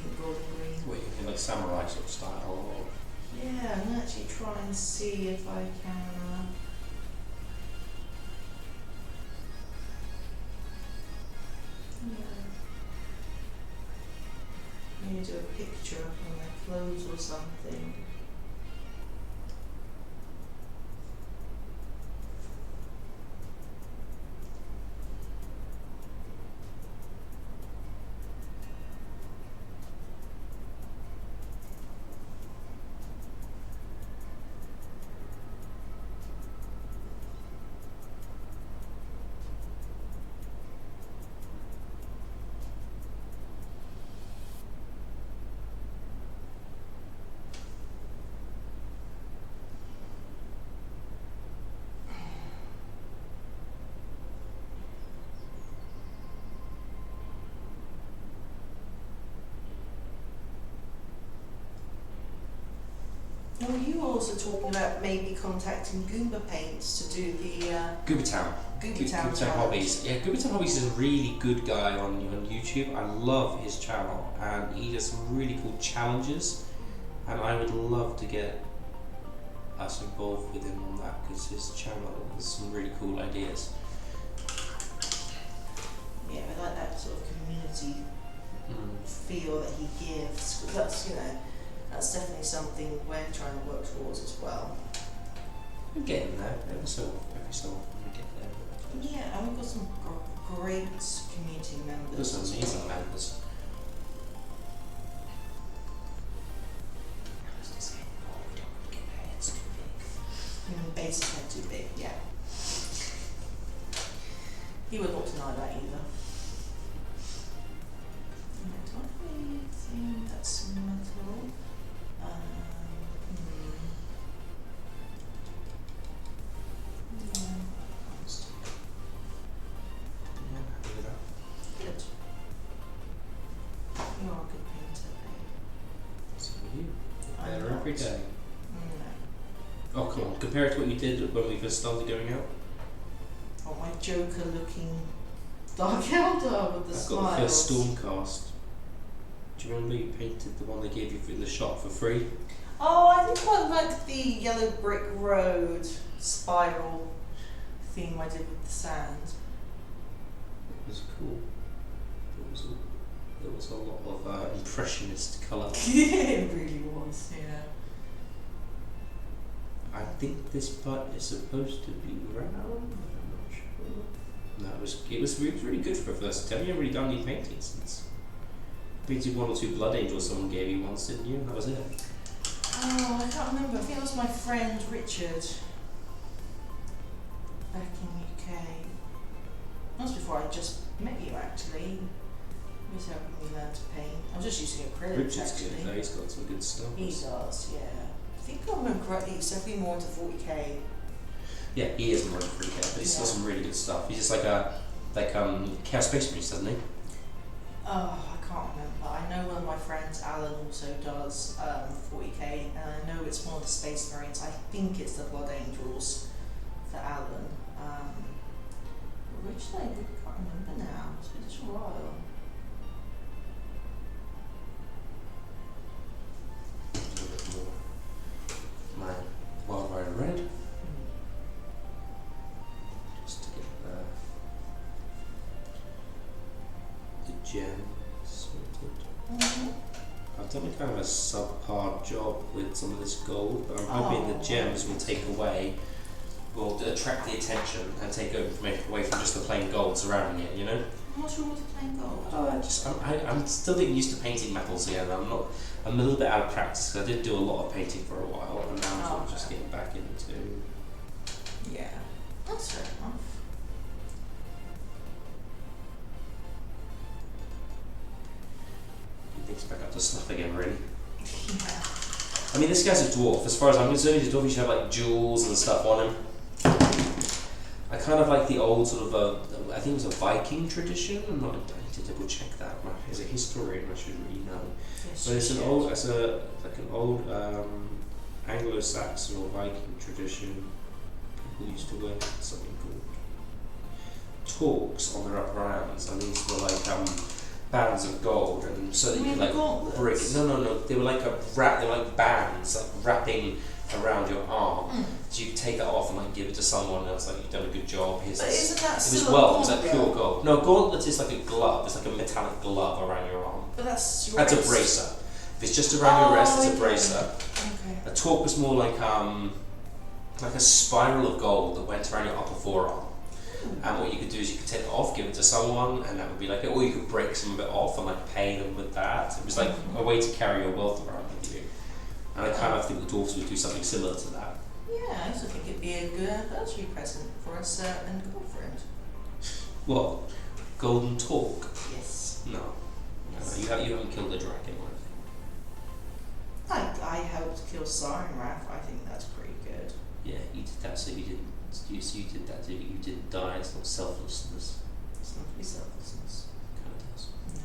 Pink, gold and green. Wait, in like samurai sort of style, or Yeah, I'm gonna actually try and see if I can. Maybe do a picture on their clothes or something. also talking about maybe contacting Goomba Paints to do the Goober Town. Goober Town Hobbies. Yeah, Goober Town Hobbies is a really good guy on YouTube. I love his channel, and he does some really cool challenges. And I would love to get us involved with him on that, because his channel has some really cool ideas. Yeah, I like that sort of community feel that he gives. 'Cause that's, you know, that's definitely something we're trying to work towards as well. We're getting there every so often we get there. Yeah, and we've got some great community members. There's some amazing members. Base is not too big, yeah. He would not deny that either. Do I have anything that's metal? Yeah, Happy with that. good. You are a good painter, babe. So are you. I'm Better not. every day. No. Oh, come on. Compare it to what you did when we first started going out. Oh, my Joker looking Dark Elder with the I've smiles. got the first Stormcast. Do you remember you painted the one they gave you in the shop for free? Oh, I think I like the Yellow Brick Road spiral theme I did with the sand. It was cool. There was a lot of impressionist colour. It really was, yeah. I think this part is supposed to be round. I'm not sure. No, it was really good for a first attempt. You haven't really done any painting since. Painted one or two Blood Angels someone gave you once, didn't you? That was it. Oh, I can't remember. I think it was my friend Richard back in the UK. That was before I just met you, actually. He was helping me learn to paint. I was just using acrylics, Richard's actually. good though, he's got some good stuff. He does, yeah. I think if I remember correctly, he's definitely more into 40k. Yeah, he is more than 3K, but he's got some really good stuff. He's just like Chaos Space Marines, doesn't he? Oh, I can't remember. I know one of my friends, Alan, also does 40k, and I know it's one of the Space Marines. I think it's the Blood Angels for Alan. Which they can't remember now. It's been such a while. A little bit more. My Wild Rider Red. Just to get the gem sorted. I've done a kind of a subpar job with some of this gold, but I'm hoping the gems will take away, will attract the attention and take away from just the plain gold surrounding it, you know? What's wrong with the plain gold? I'm still getting used to painting metals again. I'm a little bit out of practice because I did do a lot of painting for a while, and now I'm sort of just getting back into. Yeah, that's fair enough. Get things back up to snuff again, really. Yeah. I mean, this guy's a dwarf. As far as I'm concerned, he's a dwarf. He should have like jewels and stuff on him. I kind of like the old sort of I think it was a Viking tradition. I need to double check that. As a historian, I should really know. Yes, But it's an old Anglo-Saxon or Viking tradition. People used to wear something called torques on their upper arms, and these were like bands of gold, and so that you could like break. No. They were like they were like bands, like wrapping around your arm. So you take that off and like give it to someone else. Like you've done a good job. But isn't that it still was like pure gold. No, gauntlet is like a glove. It's like a metallic glove around your arm. But that's your That's wrist. a bracer. If it's just around your wrist, it's a bracer. Okay. A torque was more like a spiral of gold that went around your upper forearm. And what you could do is you could take it off, give it to someone, and that would be like it. Or you could break some of it off and like pay them with that. It was like a way to carry your wealth around with you. And I kind of think the dwarves would do something similar to that. Yeah, I also think it'd be a good anniversary present for a certain girlfriend. What? Golden torque? Yes. No. Yes. You haven't killed the dragon or anything. I helped kill Siren Wrath. I think that's pretty good. Yeah, you did that, so you didn't. You did that, didn't you? You didn't die. It's not selflessness. It's not to be selflessness. It kind of does. No.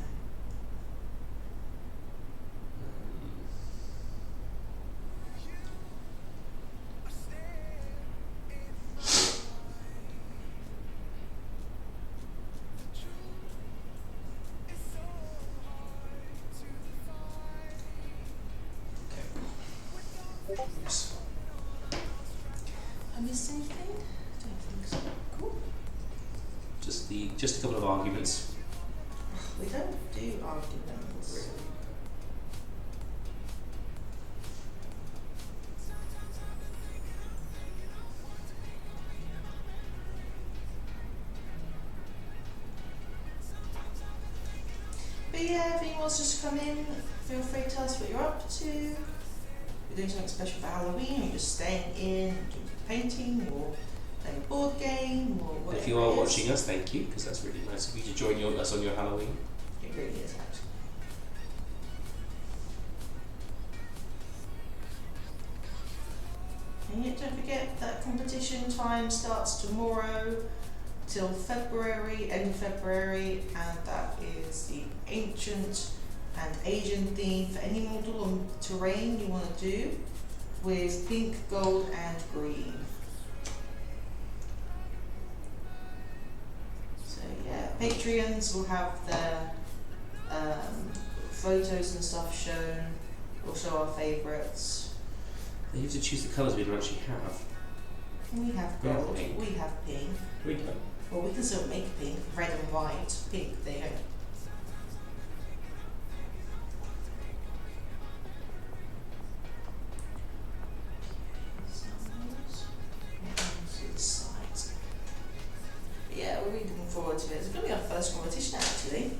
Yes. I missed anything? Don't think so. Cool. Just a couple of arguments. We don't do arguments. Really. But yeah, if anyone wants just to come in, feel free to tell us what you're up to. You're doing something special for Halloween, or you're just staying in, doing painting, or playing a board game, or whatever. If you are watching us, thank you, because that's really nice of you to join us on your Halloween. It really is, actually. And yet, don't forget that competition time starts tomorrow till February, end of February, and that is the ancient and Asian theme for any model on terrain you want to do, with pink, gold, and green. So yeah, Patreons will have their photos and stuff shown. We'll show our favourites. You have to choose the colours we don't actually have. We have We have gold, pink. we have pink. We don't. Well, we can still make pink, red and white, pink, there you go. To the sides. But yeah, we're really looking forward to it. It's going to be our first competition actually.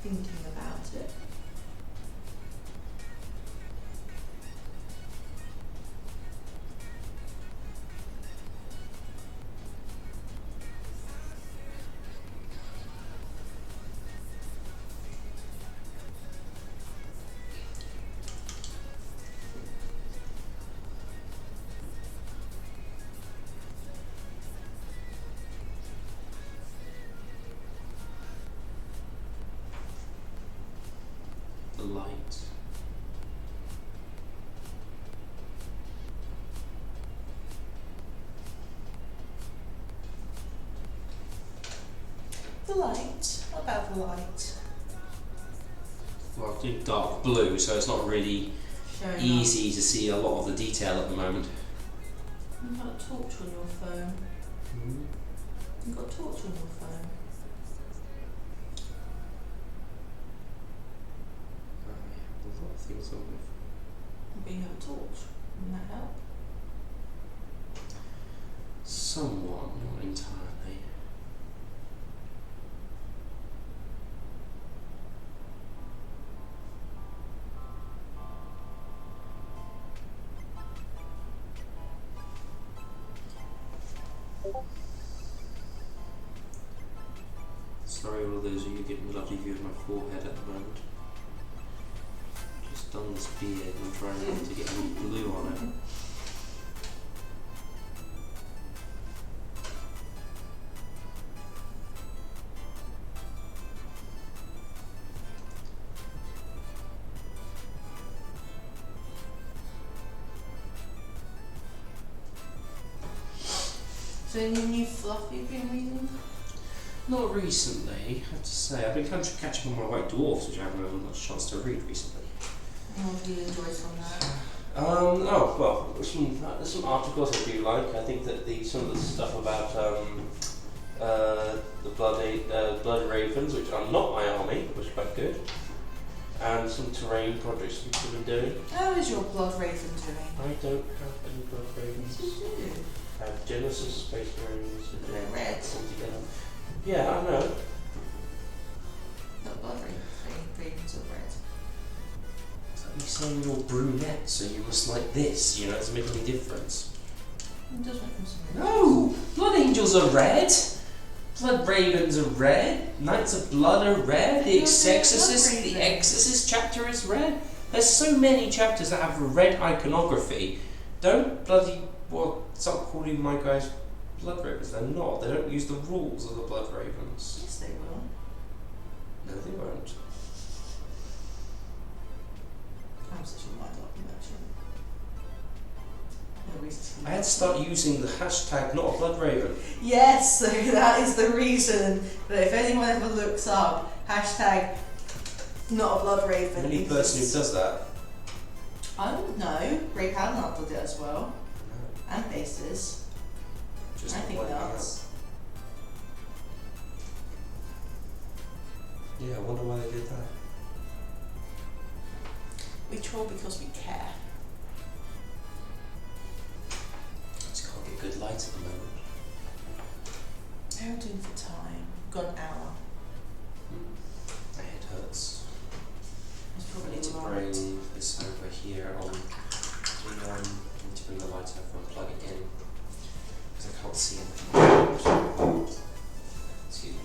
Thinking about it. The light. The light. What about the light? Well, I do dark blue, so it's not really Showing easy to see a lot of the detail at the moment. You've got a torch on your phone. You've got a torch on your phone. There's a lot of things on with. But you have a torch. Wouldn't that help? Somewhat, not entirely. Sorry, all of those of you getting a lovely view of my forehead at the moment. Just done this beard and I'm trying not to get any glue on it. So any new fluff you've been reading? Not recently, I have to say. I've been kind of catching on my White Dwarfs, which I haven't had much chance to read recently. What have you enjoyed from that? Oh well, there's some articles I do like. I think that some of the stuff about the blood ravens, which are not my army, was quite good, and some terrain projects we've been doing. How is your blood raven doing? I don't have any blood ravens. You do. I have Genesis Space Marines. But they're red. All together. Yeah, I know. Not blood ravens are red. You're saying you're brunette, so you must like this. You know, it doesn't make any difference. It does make them some red. No! Blood angels are red! Blood ravens are red! Knights of blood are red! The Exorcist chapter is red! There's so many chapters that have red iconography. Don't bloody stop calling my guys blood ravens. They're not. They don't use the rules of the blood ravens. Yes, they will. No, they won't. I'm such a mind documentary. No reason to I had to start using the hashtag not a blood raven. Yes, so that is the reason that if anyone ever looks up hashtag not a blood raven. The only it person who is- does that I don't know. Ray Palmer did it as well. No, And bases. just I not think working out. that's. Yeah, I wonder why they did that. We troll because we care. Just can't get good light at the moment. How are we doing for time? Got an hour. My head hurts. That's I probably need to right. bring this over here on the I need to bring the light over and plug it in because I can't see anything. Excuse me.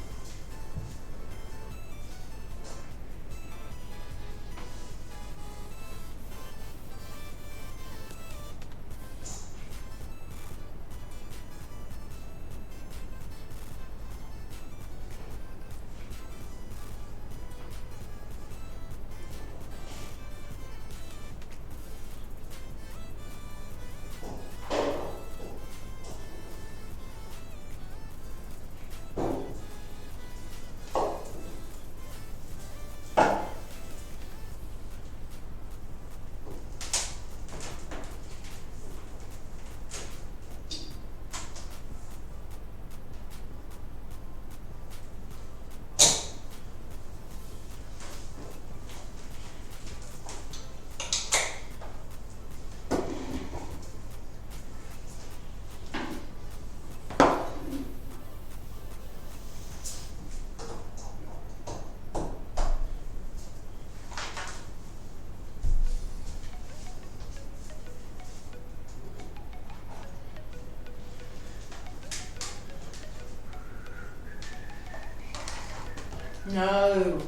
No.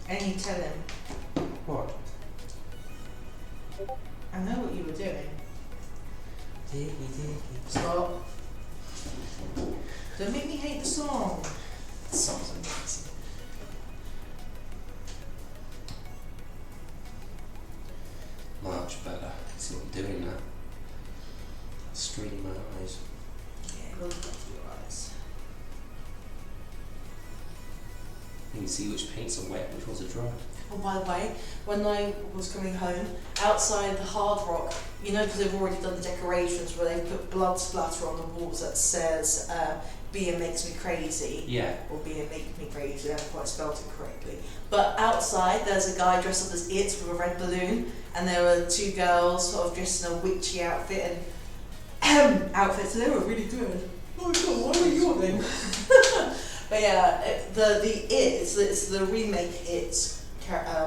And you tell him. What? I know what you were doing. Diggy diggy. Stop. Don't make me hate the song. That sounds amazing. Much better. See what I'm doing now. Straining my eyes. Yeah, go look up your eyes. You can see which paints are wet, which ones are dry. Oh, by the way, when I was coming home, outside the Hard Rock, you know, because they've already done the decorations where they put blood splatter on the walls that says, beer makes me crazy. Yeah. Or beer makes me crazy, I haven't quite spelled it correctly. But outside, there's a guy dressed up as It with a red balloon, and there were two girls sort of dressed in a witchy outfit, and outfits, and they were really good. Oh god, why were you on them? But yeah, it's the remake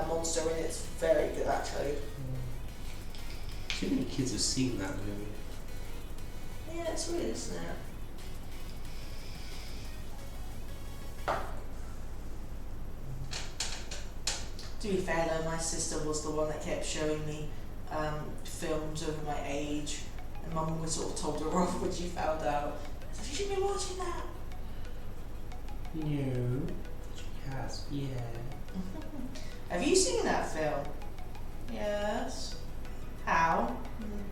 monster, and it's very good actually. Too many kids have seen that movie. Yeah, it's weird, isn't it? To be fair though, my sister was the one that kept showing me films over my age, and Mum always sort of told her off when she found out. I said, you should be watching that. No. Yes, yeah. Have you seen that film? Yes. How?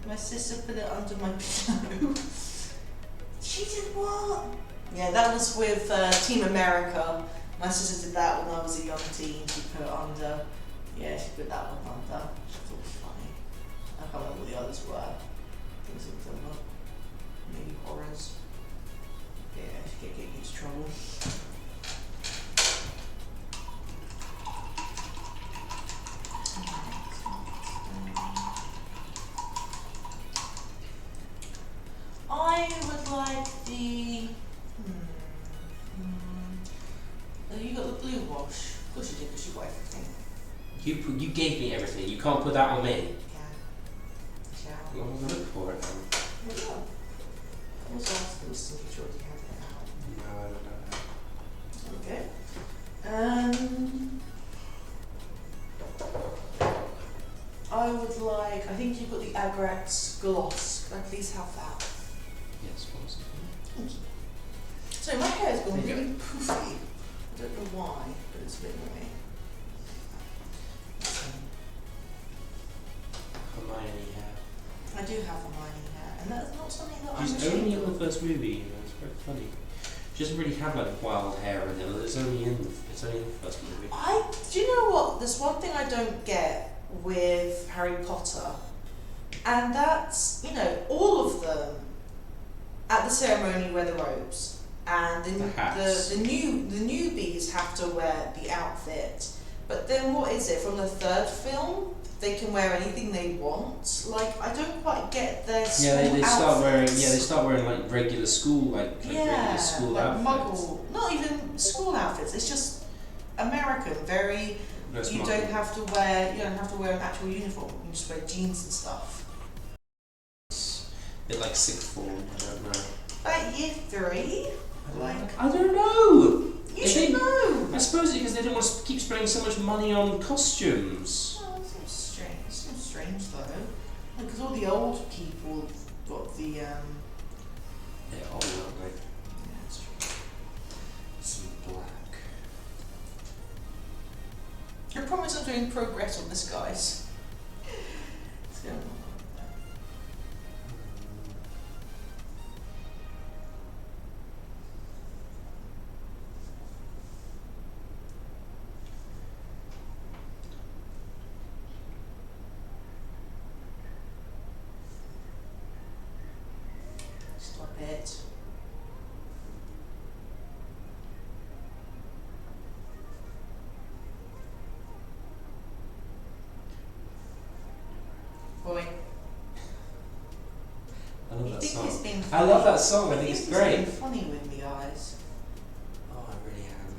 My sister put it under my pillow. She did what? Yeah, that was with Team America. My sister did that when I was a young teen. She put it under. Yeah, she put that one under. She thought it was funny. I can't remember what the others were. Things of them were maybe horrors. Yeah, she could get you into trouble. I would like the. You got the blue wash. Of course you did, because you got everything. You gave me everything. You can't put that on me. Yeah. I'm gonna look for it. Well, yeah. I was asking just to make sure you have it out. No, I don't know. Okay. I would like. I think you've got the Agrax gloss. Could I please have that? Yes, one second. Thank you. So my hair's gone There you really poofy. I don't know why, but it's a bit annoying. Hermione hair. I do have Hermione hair, and that's not something that I'm She's ashamed only in the of. first movie, you know, it's very funny. She doesn't really have like wild hair in it, it's only in the first movie. Do you know what? There's one thing I don't get with Harry Potter, and that's, you know, all of them at the ceremony wear the robes, and The hats. the newbies have to wear the outfit. But then what is it, from the third film? They can wear anything they want. Like, I don't quite get their school Yeah, they start wearing. outfits. Yeah, they start wearing like regular school, regular school like outfits. Muggle, not even school outfits. It's just American. Very. That's You Muggle. don't have to wear. You don't have to wear an actual uniform. You just wear jeans and stuff. It's a bit like sixth form. I don't know. But year 3, like, I don't know. you I should think- know. I suppose because they don't want to keep spending so much money on costumes. Oh, that seems strange. It seems strange though, because all the old people got the. They're old, aren't they? Yeah, that's true. Some black. I promise I'm doing progress on this, guys. Let's go. Stop it. Boy, I love you that think song. he's been I love that song. I think it's he's great. been funny with me, guys. Oh, I really am.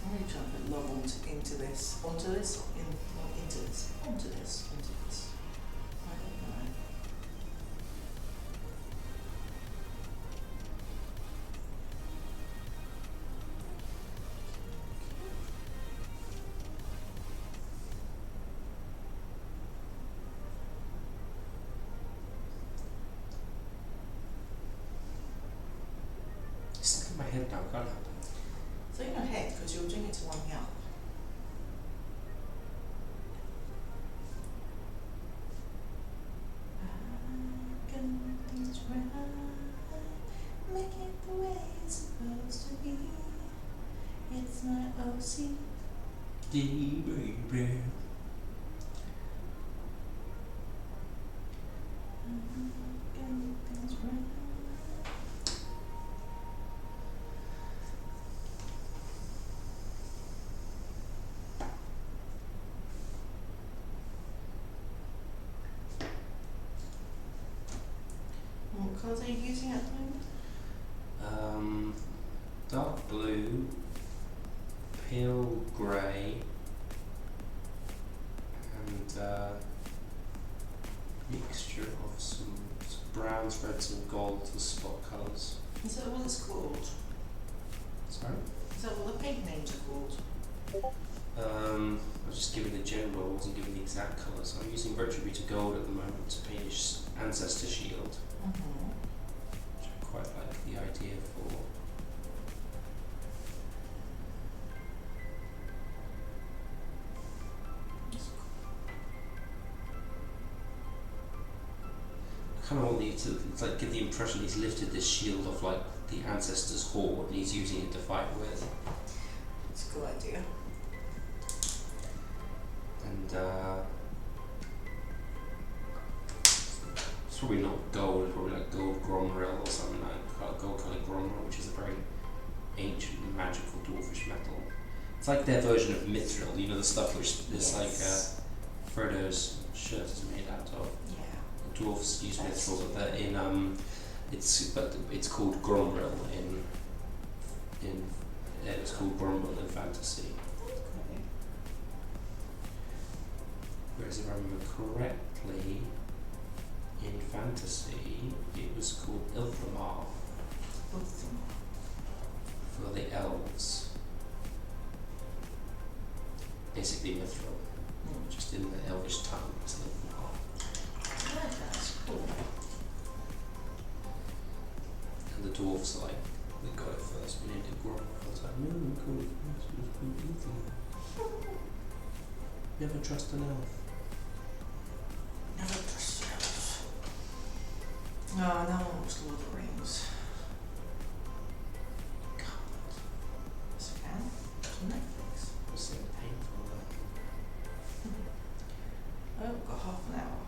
I'm really trying to put love into this. Onto this? Not into this. Onto this. Onto this. I don't know. It's stuck in my head now, can't it? So in your head, because you're doing it to wind me up. I can things right, make it the way it's supposed to be. It's my OC. Baby. Getting things right. What colours are you using at the moment? Dark blue, pale grey, and mixture of some browns, reds, and golds as spot colours. Is that what it's called? Sorry? Is that what the paint names are called? I was just giving the general, I wasn't giving the exact colours. I'm using Retributor Gold at the moment to paint his Ancestor Shield, Mm-hmm. which I quite like the idea for. I kind of want you to like give the impression he's lifted this shield off like the Ancestor's Horde and he's using it to fight with. It's a good idea. And it's probably not gold, it's probably like gold Gromrel or something like gold coloured Gromrel, which is a very ancient magical dwarfish metal. It's like their version of Mithril, you know, the stuff which this Yes. like Frodo's shirt is made out of. Yeah. The dwarves use Yes. Mithril, but they're in it's called Gromrel in it's called Gromrel in fantasy. Okay. Whereas if I remember correctly, in fantasy it was called Ilthamar for the elves. Basically Mithril, just in the elvish tongue, it's Ilthamar. Yeah, that's cool. And the dwarves are like, they got it first, we named it Gromrel. last time. No, we called it first. It was called easy. Never trust an elf. Never trust an elf. No, I know I watched Lord of the Rings. God. Yes, I can. It's on Netflix. It was so painful. Oh, we've got half an hour.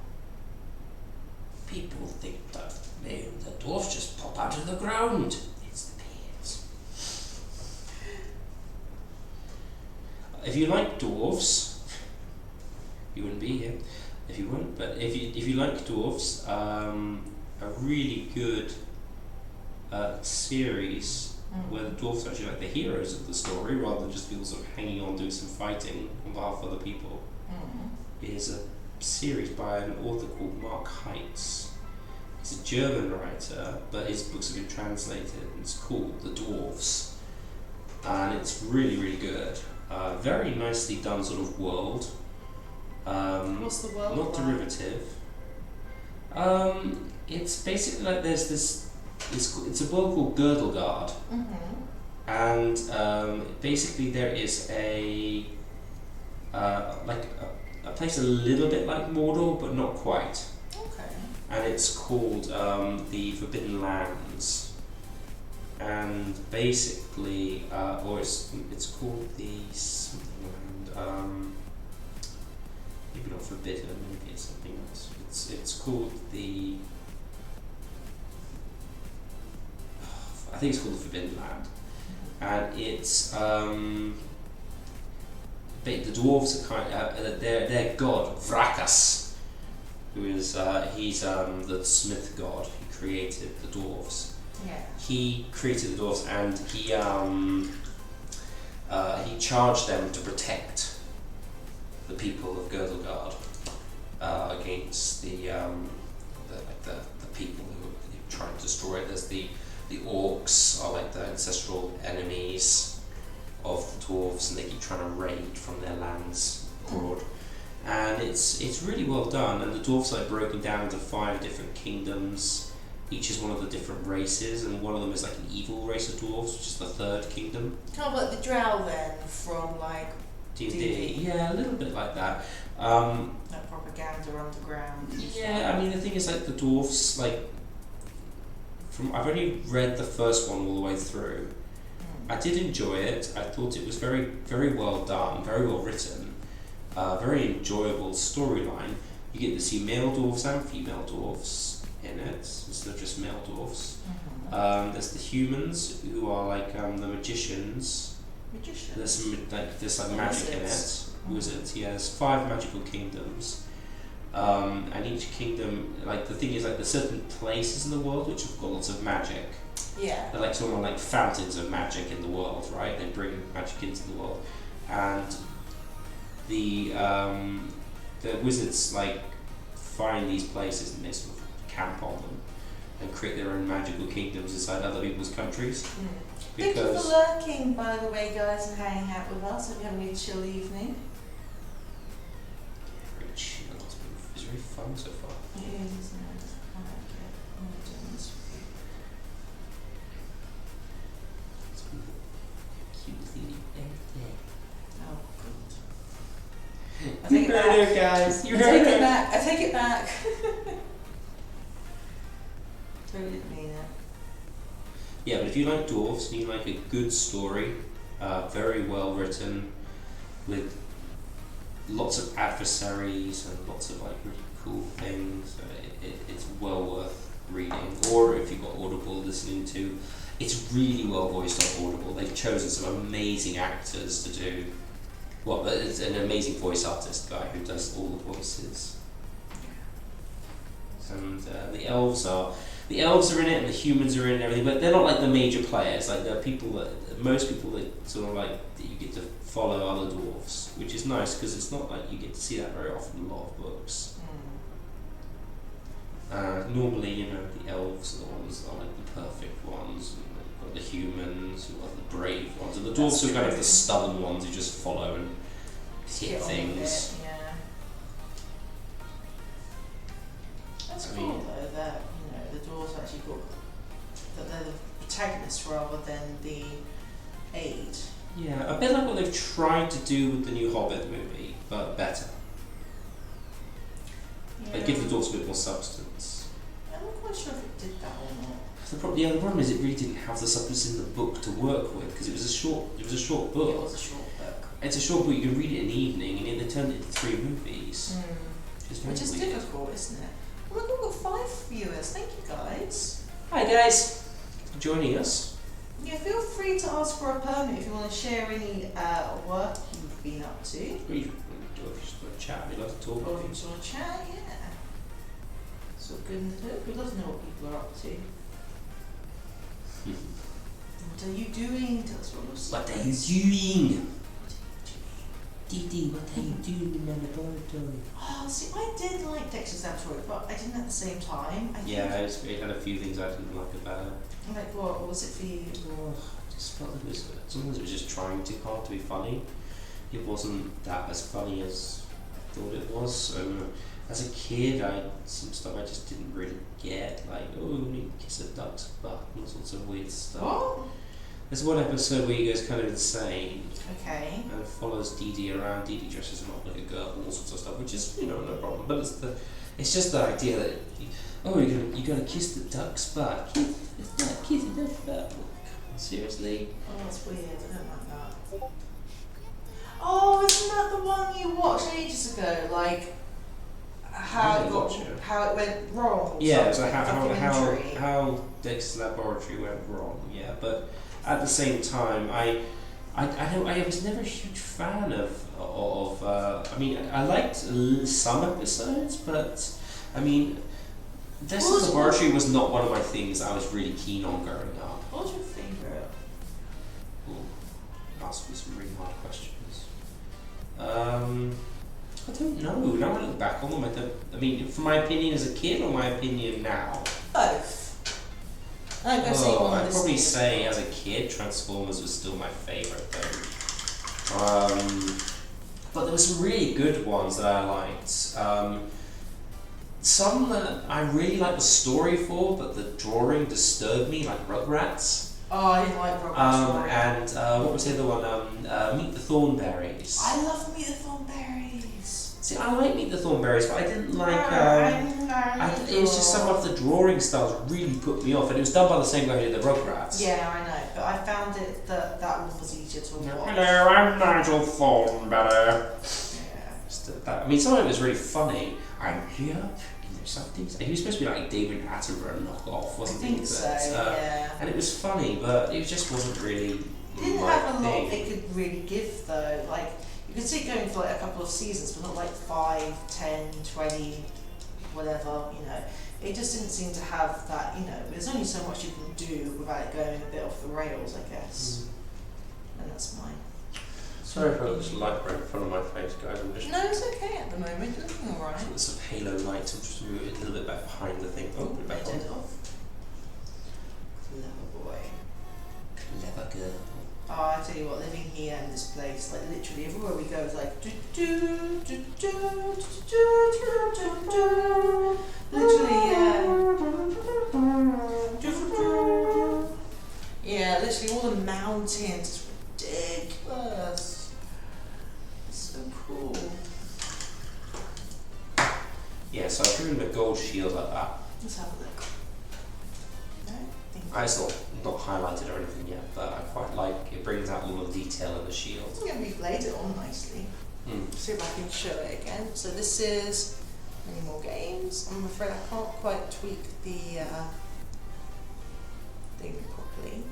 People think that the dwarfs just pop out of the ground. It's the beards. If you like dwarves, you wouldn't be here if you weren't. But if you like dwarves, a really good series where the dwarves are actually like the heroes of the story rather than just people sort of hanging on doing some fighting on behalf of other people is a series by an author called Mark Heitz. He's a German writer, but his books have been translated. It's called The Dwarves, and it's really, really good. Very nicely done sort of world. What's the world? Not derivative. It's basically like there's this. It's a world called Girdlegard, and basically there is a place a little bit like Mordor, but not quite. Okay. And it's called the Forbidden Lands. And basically, or it's called the something land. Maybe not forbidden. Maybe it's something else. It's called the. I think it's called the Forbidden Land, and it's. The dwarves are kind of their god Vrakas, who is he's the smith god who created the dwarves. Yeah. He created the dwarves, and he charged them to protect the people of Girdlegard against the people who try to destroy it. There's the orcs are like the ancestral enemies of the dwarves, and they keep trying to raid from their lands abroad. And it's really well done, and the dwarves are like broken down into 5 different kingdoms. Each is one of the different races, and one of them is like an evil race of dwarves, which is the 3rd kingdom. Kind of like the drow then, from like D&D. Yeah, a little bit like that. Like propaganda underground. Yeah, I mean the thing is like the dwarves, like I've only read the first one all the way through. I did enjoy it. I thought it was very, very well done, very well written, very enjoyable storyline. You get to see male dwarves and female dwarves in it instead of just male dwarves. There's the humans who are like the magicians. There's some magic in it. Wizards. Yeah, there's 5 magical kingdoms. And each kingdom, like the thing is, like there's certain places in the world which have got lots of magic. Yeah. They're like sort of like fountains of magic in the world, right? They bring magic into the world, and the wizards like find these places and they sort of camp on them and create their own magical kingdoms inside other people's countries. Thank you for lurking, by the way, guys, and hanging out with us. Hope you're having a chill evening. Very chill. It's very fun so far. It is, isn't it? I like it. I'm doing this with you. It's been a cute little birthday. Oh, good. I take it back. Guys. I take it back. I take it back. Totally didn't mean it. Yeah, but if you like dwarves and you like a good story, very well written, with lots of adversaries and lots of like really cool things, it's well worth reading. Or if you've got Audible listening to, it's really well voiced on Audible. They've chosen some amazing actors to do. Well, it's an amazing voice artist guy who does all the voices. And the elves are in it, and the humans are in it and everything, but they're not like the major players. Like there are people most people that sort of like that you get to follow other dwarves, which is nice because it's not like you get to see that very often in a lot of books. Normally, you know, the elves are the ones that are like the perfect ones, and you've got the humans who are the brave ones, and the dwarves are kind of the stubborn ones who just follow and hit things. That's cool though that, you know, the dwarves actually got that they're the protagonists rather than the aid. Yeah, a bit like what they've tried to do with the new Hobbit movie, but better. Yeah. Like give the dogs a bit more substance. I'm not quite sure if it did that or not. The problem is it really didn't have the substance in the book to work with because it was a short book. It was a short book. It's a short book. You can read it in the evening, and yet they turned it into 3 movies. Which is weird. difficult, isn't it? Oh my god, we've got 5 viewers. Thank you, guys. Hi guys, for joining us. Yeah, feel free to ask for a permit if you want to share any work you've been up to. Or you do if you just want to chat, we love to talk. Or if you just want to chat, yeah. It's all good and good. We love to know what people are up to. What are you doing? Tell us what you're saying. What are you doing? Didi, what are you doing in my laboratory? Oh, see, I did like Dexter's Laboratory, but I didn't at the same time. I think It had a few things I didn't like about it. Like what was it for you? Oh, I just felt it was, sometimes it was just trying too hard to be funny. It wasn't that as funny as I thought it was. As a kid, some stuff I just didn't really get, like, oh, you need to kiss a duck's butt, and all sorts of weird stuff. What? There's one episode where he goes kind of insane Okay. and follows Dee Dee around. Dee Dee dresses him up like a girl and all sorts of stuff, which is, no problem. But it's just the idea that, you're gonna kiss the duck's butt. Kiss the duck's butt. Seriously? Oh, that's weird. I don't like that. Oh, isn't that the one you watched ages ago? Like how it went wrong. Or yeah, something, how Dexter's Laboratory went wrong. Yeah, but at the same time, I was never a huge fan of. I mean, I liked some episodes, but I mean, Dexter's Laboratory was not one of my things I was really keen on growing up. What was your favourite? Ask me some really hard questions. I don't know. Now I look back on them, I mean, for my opinion as a kid or my opinion now? Both. I'd probably say as a kid, Transformers was still my favourite though. But there were some really good ones that I liked. Some that I really liked the story for, but the drawing disturbed me, like Rugrats. Oh, I didn't like Rugrats. And what was the other one? Meet the Thornberries. I love Meet the Thornberries. See, I like Meet the Thornberries, but I didn't like. It was just some of the drawing styles really put me off, and it was done by the same guy who did the Rugrats. Yeah, I know, but I found it that one was easier to watch. Hello, I'm Nigel Thornberry. Yeah. I mean, some of it was really funny. I'm here. Something. He was supposed to be like David Attenborough knockoff, wasn't he? I think so. Yeah. And it was funny, but it just wasn't really. It didn't have a lot it could really give though. Like you could see it going for like a couple of seasons, but not like 5, 10, 20, whatever. It just didn't seem to have that. There's only so much you can do without it going a bit off the rails, I guess. And that's mine. Sorry for this light right in front of my face, guys. No, it's okay at the moment. You're looking alright. There's some halo light, so I'm just moving it a little bit back behind the thing. Oh, back I on. did off. Clever boy. Clever girl. Oh, I tell you what, living here in this place, like literally everywhere we go, it's like do do do do do do do do. Literally, yeah, literally all the mountains. It's ridiculous. So cool. Yeah, so I've driven a gold shield like that. Let's have a look. It's not highlighted or anything yet, but I quite like it. Brings out all the detail in the shield. It's going to be laid it on nicely. See if I can show it again. So this is many more games. I'm afraid I can't quite tweak the thing properly.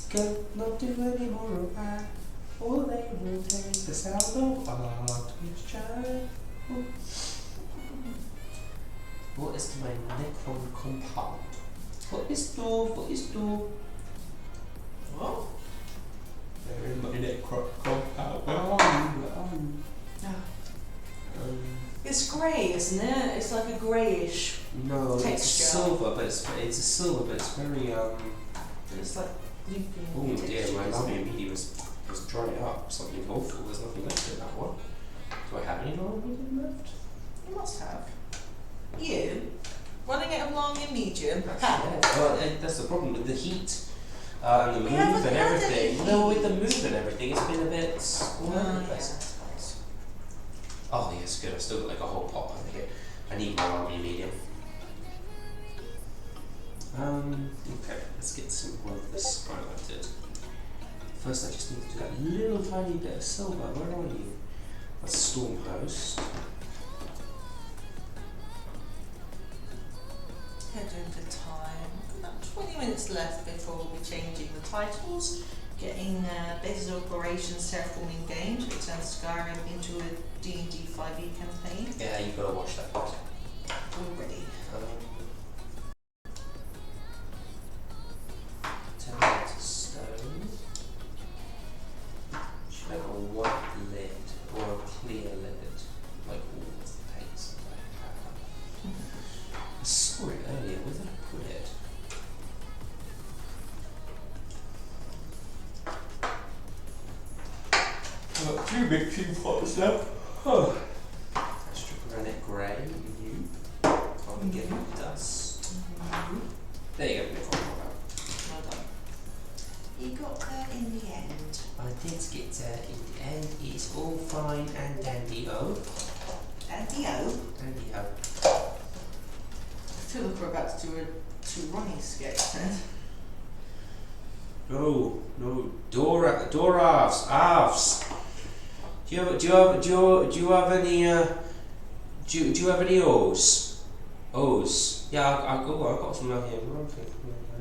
Could not do any more of that, or they will take the out of art each child. What is my necron compound? What is two? What? They're in my necron compound. Where are you? It's grey, isn't it? It's like a greyish No, texture. it's silver, but it's a silver, but it's very It's like looping. Oh dear, texture, my isn't lamia it? media was dried up. Something awful. There's nothing left in that one. Do I have any lamia medium left? You must have. You running it along in medium. Yeah. Well, that's the problem with the heat and the We move haven't and had everything. any No, with heat. the move and everything, it's been a bit all over the Yeah, place. I suppose. Oh yes, good. I've still got like a whole pot over here. I need my lamia medium. Okay, let's get some more of this highlighted. First, I just need to do that little tiny bit of silver. Where are you? That's Stormhost. Head over time. About 20 minutes left before we'll be changing the titles. Getting basis of operations terraforming games, which turns Skyrim into a D&D 5e campaign. Yeah, you've got to watch that part. Already. Turn that to stone. Should have a white lid or a clear lid, like all of the paints that I have. I saw it earlier. Where did I put it? I've got 2 mixing pots now. Oh. Extra granite grey, you. Can't get rid dust. There you go, Nicole. Well done. You got there in the end. I did get there in the end. It's all fine and dandy-o. Dandy-o. Dandy-o. I feel like we're about to do a 2 running sketch then. No, Doravs, Avs. Do you have any O's? O's. Yeah, I'll go. I've got some down here.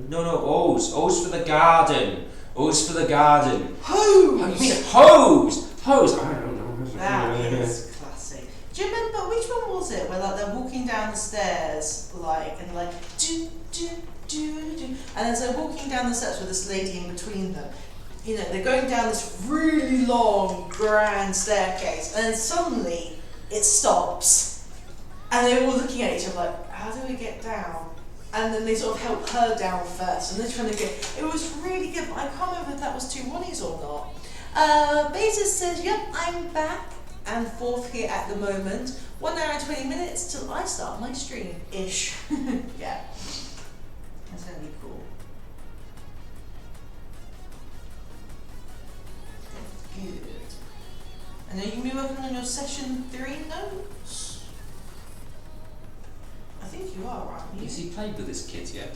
No, O's. O's for the garden. O's for the garden. Hose! Oh, you mean hose? Hose. I don't know. That is classic. Do you remember which one was it? Where like they're walking down the stairs, and and as they're walking down the steps with this lady in between them, you know, they're going down this really long, grand staircase, and then suddenly it stops, and they're all looking at each other like, how do we get down? And then they sort of help her down first, and they're trying to get. It was really good, but I can't remember if that was 2 runnies or not. Basis says, yep, I'm back and forth here at the moment. 1 hour and 20 minutes till I start my stream-ish. Yeah. That's gonna be cool. Good. And are you gonna be working on your session 3 notes? I think you are, aren't you? Has he played with his kids yet?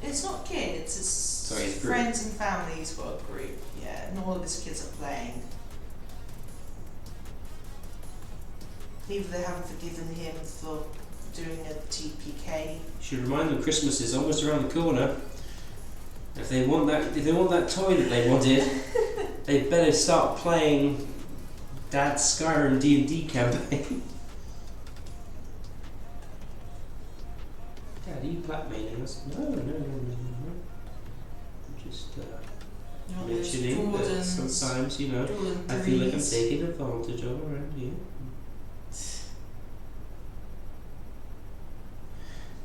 It's not kids, it's Sorry, it's group. friends and families work group. Yeah, not all of his kids are playing. Either they haven't forgiven him for doing a TPK. Should remind them Christmas is almost around the corner. If they want that toy that they wanted, they better start playing Dad's Skyrim D&D campaign. Dad, are you blackmailing us? No. Just mentioning that sometimes, you know, I feel like I'm taking advantage of around here.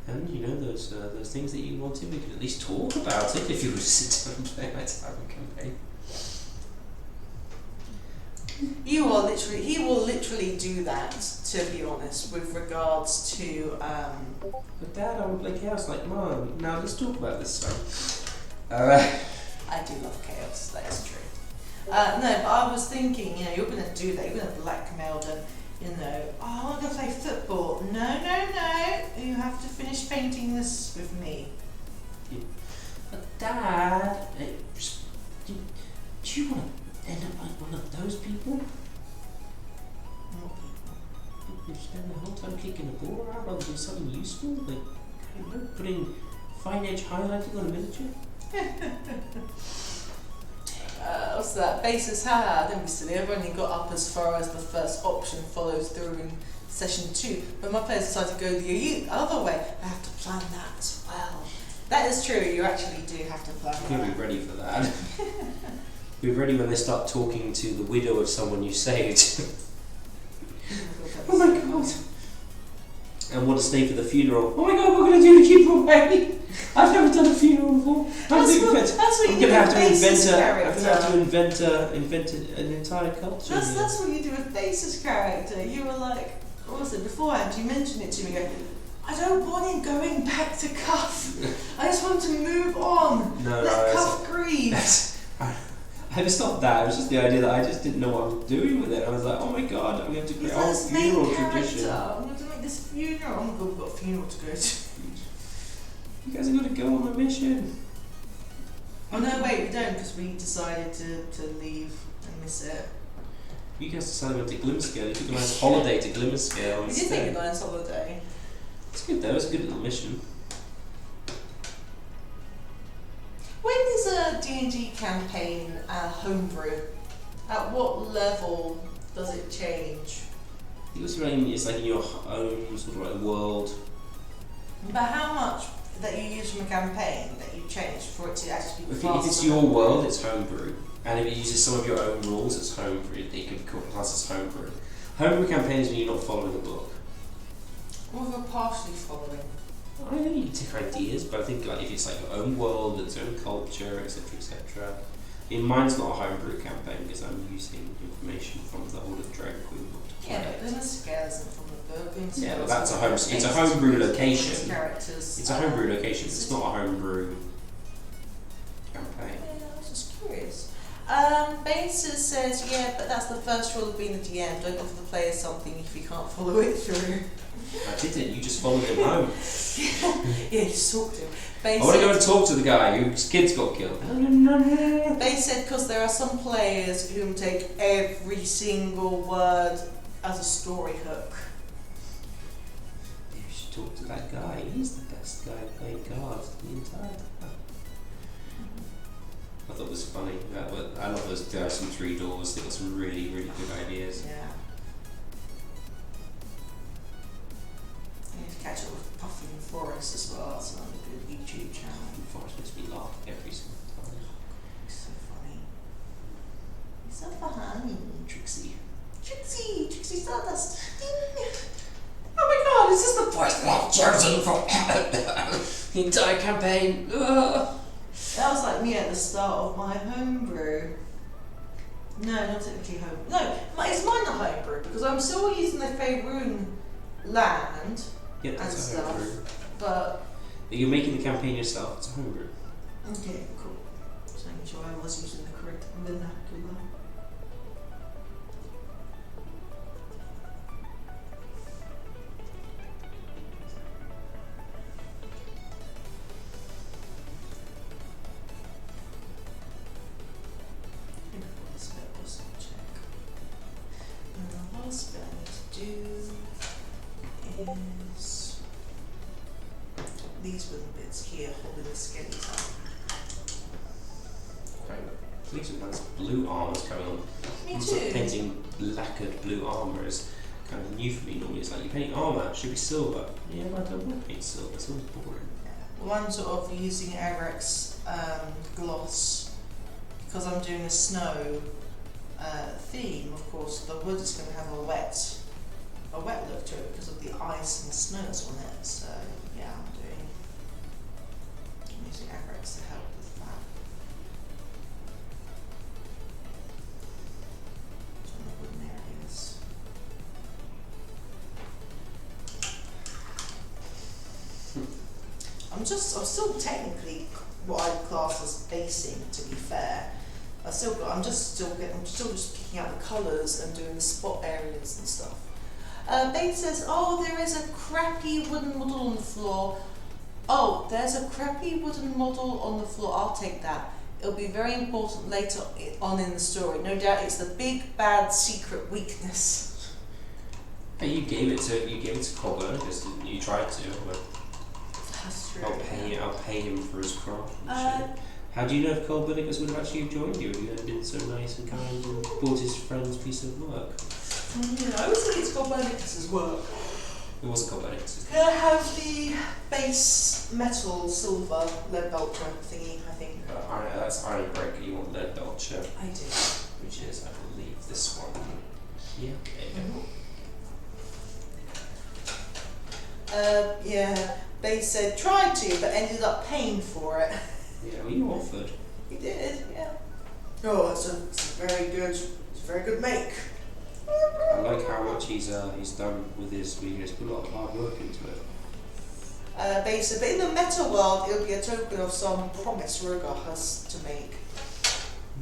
And you know those things that you wanted, we could at least talk about it if you were to sit down and play my Skyrim campaign. He will literally do that, to be honest, with regards to But Dad, I would play Chaos like Mom. Now let's talk about this stuff. I do love chaos, that is true. No, but I was thinking, you know, you're gonna do that, you're gonna blackmail them, you know, oh, I'm gonna play football. No, you have to finish painting this with me. But Dad, do you want to end up like one of those people? What people? You spend the whole time kicking the ball around rather than something useful, like, you know, putting fine edge highlighting on a miniature? What's that? Basis, don't be silly. I've only got up as far as the first option follows through in session 2, but my players decide to go the other way. I have to plan that as well. That is true, you actually do have to plan that. You'll be ready for that. Be ready when they start talking to the widow of someone you saved. Oh my god! And what to stay for the funeral. Oh my god, what are we going to do to keep her away? I've never done a funeral before. That's what I'm you do going with to Base's have to character. invent an entire culture. That's what you do with Base's character. You were like, what was it, beforehand, you mentioned it to me, go, I don't want him going back to Cuff. I just want to move on. Let Cuff grieve. It's not that, it was just the idea that I just didn't know what I was doing with it. I was like, oh my god, I'm going to create a whole funeral tradition. I'm going to make this funeral. Oh my god, we've got a funeral to go to. You guys are going to go on a mission. Oh no, wait, we don't, because we decided to leave and miss it. You guys decided to go to Glimscale. You took a nice holiday to Glimscale. We did take a nice holiday. It's good though, it was a good little mission. When is a D&D campaign homebrew? At what level does it change? It was it's like in your own sort of like world. But how much that you use from a campaign that you change for it to actually be If it's your world, it's homebrew. And if it uses some of your own rules, it's homebrew. They could be classed as homebrew. Homebrew campaigns when you're not following a book. Or if we're partially following. I think you can take ideas, but I think like if it's like your own world, its own culture, etc., etc. Mine's not a homebrew campaign because I'm using information from the Order of Dragon Queen book to play Yeah, but then it scares them from the book. Yeah, well that's it's a homebrew location. Characters. It's a homebrew location. It's not a homebrew campaign. Yeah, I was just curious. Basis says, yeah, but that's the first rule of being the DM. Don't offer the player something if you can't follow it through. I didn't, you just followed him home. Yeah, you just talked to him. I want to go and talk to the guy whose kids got killed. They said because there are some players who take every single word as a story hook. You should talk to that guy. He's the best guy playing cards the entire time. I thought it was funny. I love those. There are some 3 doors. They got some really, really good ideas. Yeah. You need to catch up with Puffy and Forest as well. That's another good YouTube channel. Forest makes me laugh every single time. He's so funny. He's so funny. Trixie Stardust. Oh my god, is this the voice that I've chosen for The entire campaign. That was like me at the start of my homebrew. No, not technically home. No, it's mine not homebrew because I'm still using the Faerun land Yep, and that's a stuff. homebrew. But You're making the campaign yourself. It's a homebrew. okay, cool. Just making sure I was using the correct vernacular. These wooden bits here holding the skellies up. Great. Police with nice blue armours coming on. Me Also too. painting lacquered blue armour is kind of new for me. Normally it's like you paint armour, it should be silver. Yeah, but I don't want to paint silver, silver's boring. Well, I'm sort of using Eric's gloss because I'm doing a snow theme. Of course, the wood is going to have a wet look to it because of the ice and the snows on it. So yeah, I'm using Eric's to help with that. On the wooden areas. I'm still technically what I'd class as basing, to be fair. I'm still just picking out the colours and doing the spot areas and stuff. Bait says, oh, there is a crappy wooden model on the floor. Oh, there's a crappy wooden model on the floor. I'll take that. It'll be very important later on in the story. No doubt it's the big bad secret weakness. Hey, you gave it to Colbert, just you tried to, but That's true. I'll pay him for his craft and shit. How do you know if Colbernicus would have actually joined you if you had been so nice and kind and bought his friend's piece of work? Yeah, I always think it's Copernicus's work. It wasn't Colbernicus. Can I have the base metal silver lead belcher thingy, I think? That's Iron Breaker, you want lead belcher. I do. Which is, I believe, this one here. There you go. Yeah, they said tried to, but ended up paying for it. Yeah, well, you offered. He did, yeah. Oh, it's a very good make. I like how much he's done with his videos. Put a lot of hard work into it. Basically, in the meta world, it'll be a token of some promise Rogar has to make.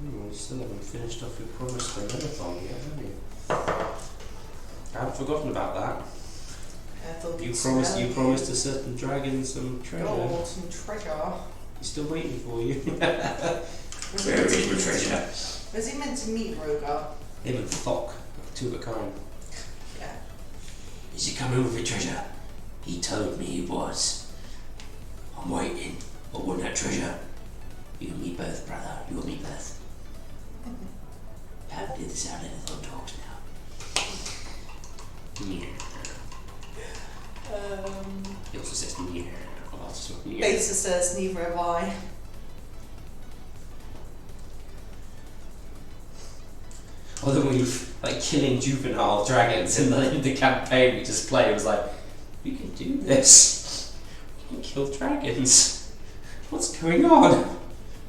Well, you still haven't finished off your promise for marathon yet, have you? I haven't forgotten about that. You promised a certain dragon some treasure. Gold, some treasure. He's still waiting for you. Where is the treasure? Was he meant to meet Rogar? Him and Thok, two of a kind. Yeah. Is he coming with the treasure? He told me he was. I'm waiting. But want that treasure? You and me both, brother. You and me both. How did this out of the talks now? Yeah. He also says yeah. Besa says, neither have I. Although we've killing juvenile dragons in the campaign we just played, it was like, we can do this. We can kill dragons. What's going on?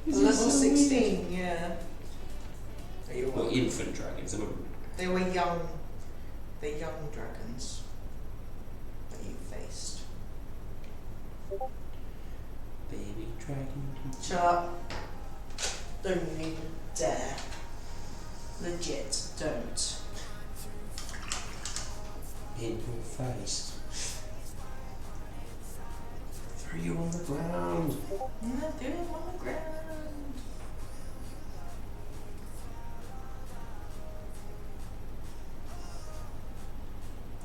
Level 16, yeah. Well, infant dragons. They were young. They're young dragons that you faced. Baby dragon. Shut up. Don't even dare. Legit, don't. In your face. Throw you on the ground. Yeah, do it on the ground.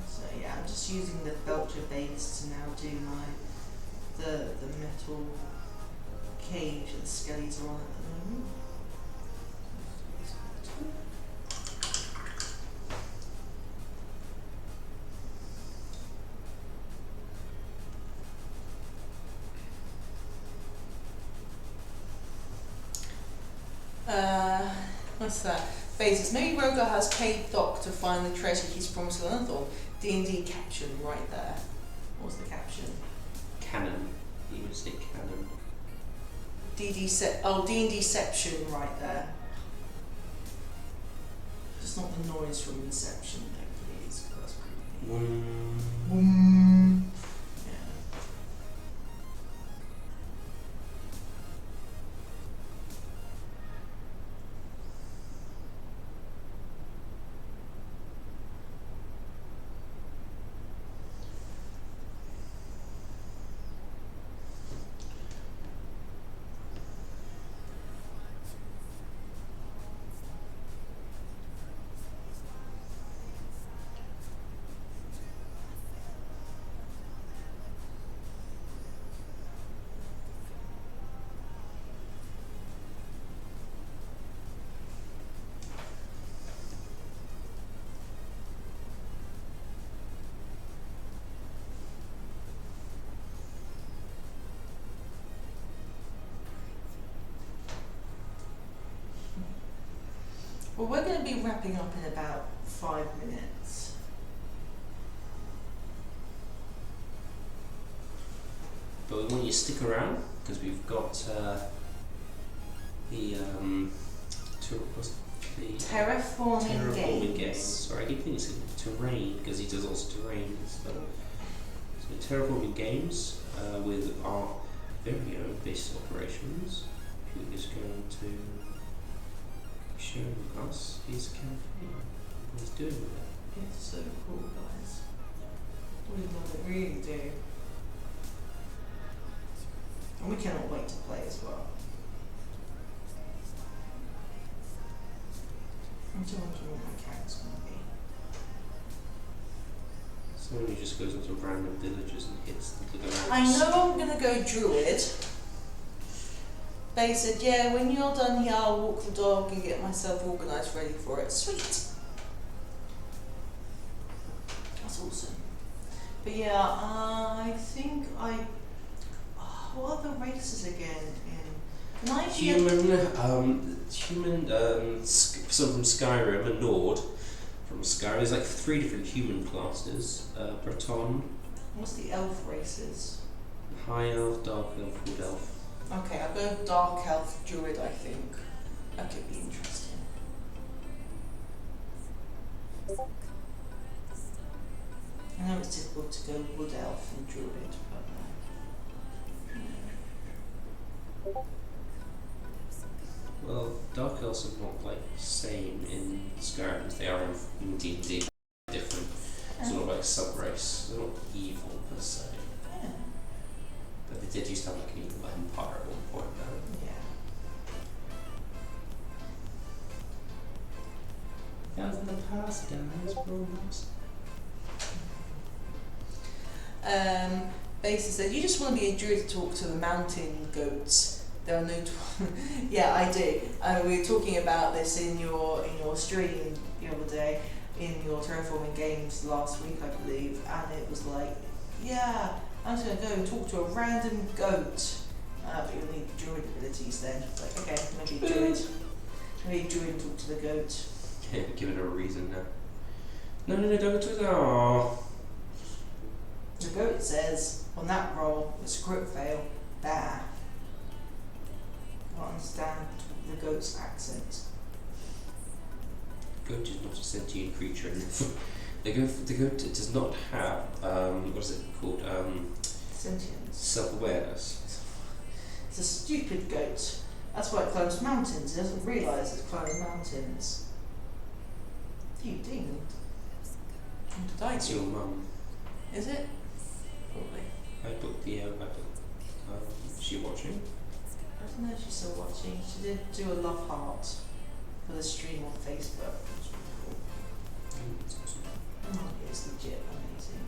So yeah, I'm just using the Belcher base to now do the metal cage that the skellies are on at the moment. What's that? Basis. Maybe Rogar has paid Doc to find the treasure he's promised Leonthorn. D&D caption right there. What's the caption? Cannon. You would say cannon. D&Deception right there. Just not the noise from Inception though, please. That's creepy. Yeah. Well, we're going to be wrapping up in about 5 minutes. But we want you to stick around because we've got Terraforming games. Sorry, I keep thinking it's terrain because he does also terrain and stuff. So terraforming games with our very own base operations, who is going to show us his campaign. What he's doing with it. It's so cool, guys. We love it, really do. And we cannot wait to play as well. I'm so wondering what my character's going to be. Someone who just goes into random villages and hits the ghosts. I know I'm going to go druid. They said, yeah, when you're done here, I'll walk the dog and get myself organised ready for it. Sweet. That's awesome. But yeah, I think what are the races again in? Can I human, some from Skyrim, a Nord from Skyrim. There's like 3 different human classes. Breton, What's the elf races? High elf, dark elf, wood elf. Okay, I'll go dark elf druid, I think. That could be interesting. I know it's difficult to go wood elf and druid, but Well, dark elves are not like same in Skyrim as they are in D&D. Different sort of like sub-race. They're not evil per se. yeah. But they did used to have like an evil empire at one point though. Yeah. That was in the past, guys, bros. Basis said, you just want to be a druid to talk to the mountain goats. There are no. Yeah, I do. We were talking about this in your stream the other day, in your terraforming games last week, I believe, and it was like, yeah, I'm just gonna go and talk to a random goat. But you'll need druid abilities then. Like, okay, maybe druid. Maybe druid talk to the goat. Yeah, giving her a reason now. No, don't go to the. Aww. The goat says, on that roll, it's a crit fail. Bah. I don't understand the goat's accent. Goat is not a sentient creature. The goat does not have what is it called? Sentience. Self-awareness. It's a stupid goat. That's why it climbs mountains. It doesn't realise it climbs mountains. You dinged. That's your mum. Is it? Probably. I booked the is she watching? I don't know if she's still watching. She did do a love heart for the stream on Facebook, which was cool. Oh, it's legit amazing.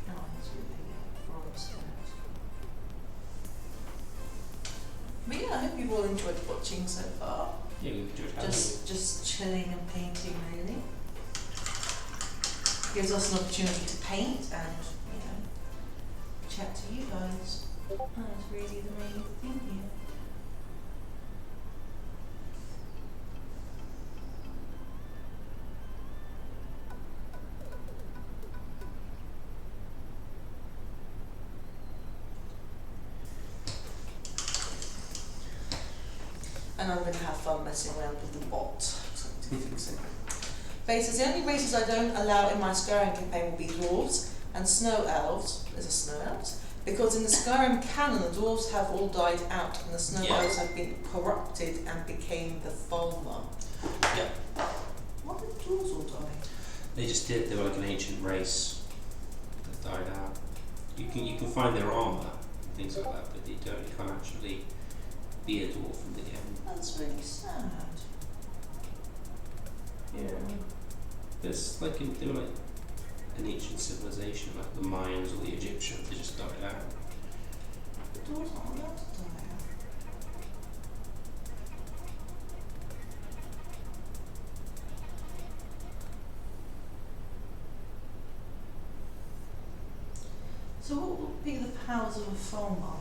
Oh, it's really bronze stones. But yeah, I hope you've all enjoyed watching so far. Yeah, we do it. Just chilling and painting, really. Gives us an opportunity to paint and, you know, chat to you guys. That's really the main thing here. And I'm going to have fun messing around with the bot. So I'm going to fix it. Basis, the only races I don't allow in my Skyrim campaign will be dwarves and snow elves. There's a snow elves. Because in the Skyrim canon, the dwarves have all died out and the snow elves have been corrupted and became the Falmer. Yeah. Why did the dwarves all die? They just did. They were like an ancient race that died out. You can find their armor and things like that, but you can't actually be a dwarf in the game. That's really sad. Yeah. There's like they were like an ancient civilization, like the Mayans or the Egyptians. They just died out. The dwarves aren't allowed to die out. So what would be the powers of a Falmer?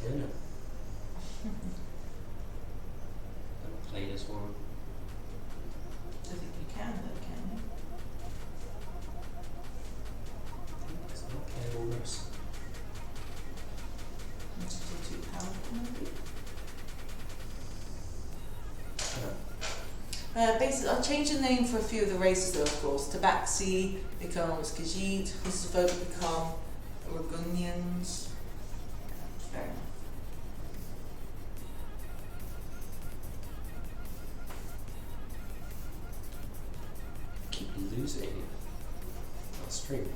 I don't know. I've played as one. I think you can though, can you? It's not playable race. It's too powerful maybe? Basically, I'll change the name for a few of the races though, of course. Tabaxi becomes Khajiit, Christopher become Oregonians. Fair enough. Keep losing that stream.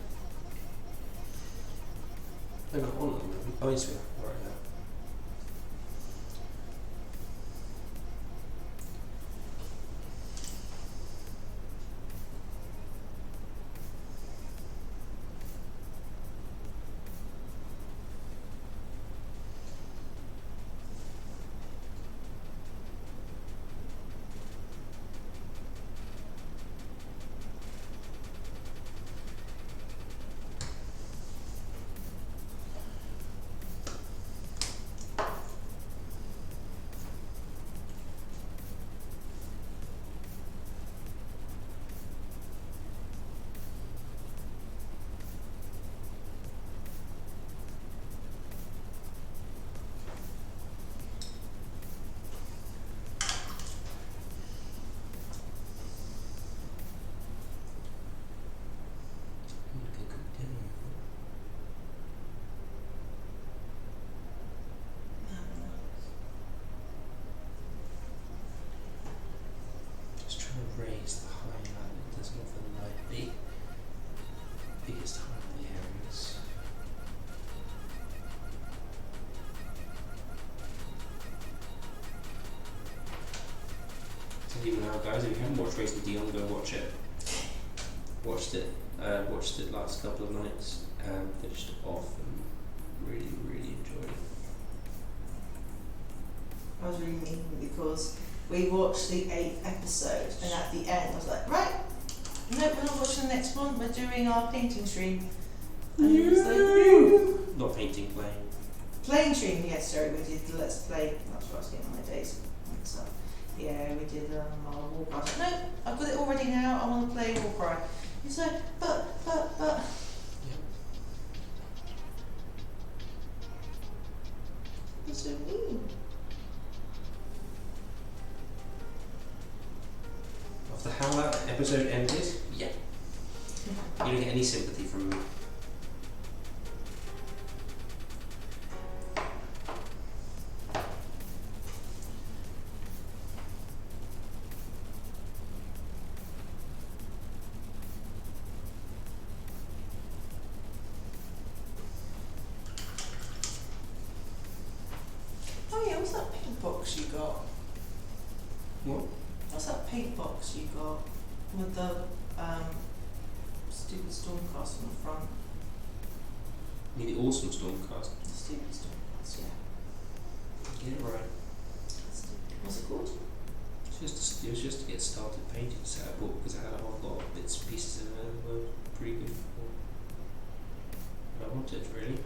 They're not on them. Oh, yes, we are. Right now. you now, guys. If you haven't watched Racing Dion, go watch it. Watched it last couple of nights and finished it off and really, really enjoyed it. I was really mean because we watched the 8th episode and at the end I was like, right, no, we're not watching the next one, we're doing our painting stream. And it was like, no. Not painting, playing. Playing stream, yes, sorry, we did the Let's Play, that's what I was getting my days mixed up. Yeah, we did our Warcry. I was like, no, I've got it already now, I want to play Warcry. He's like, but. Yep. You're so mean. After how that episode ended, yeah. You don't get any sympathy from me. Oh yeah, what's that paint box you got? What? What's that paint box you got with the stupid Stormcast on the front? You mean the awesome Stormcast? The stupid Stormcast, yeah. Get it right. Stupid. What's it called? It was just to get started painting a set I bought because I had a whole lot of bits and pieces in there that were pretty good for what I wanted, really.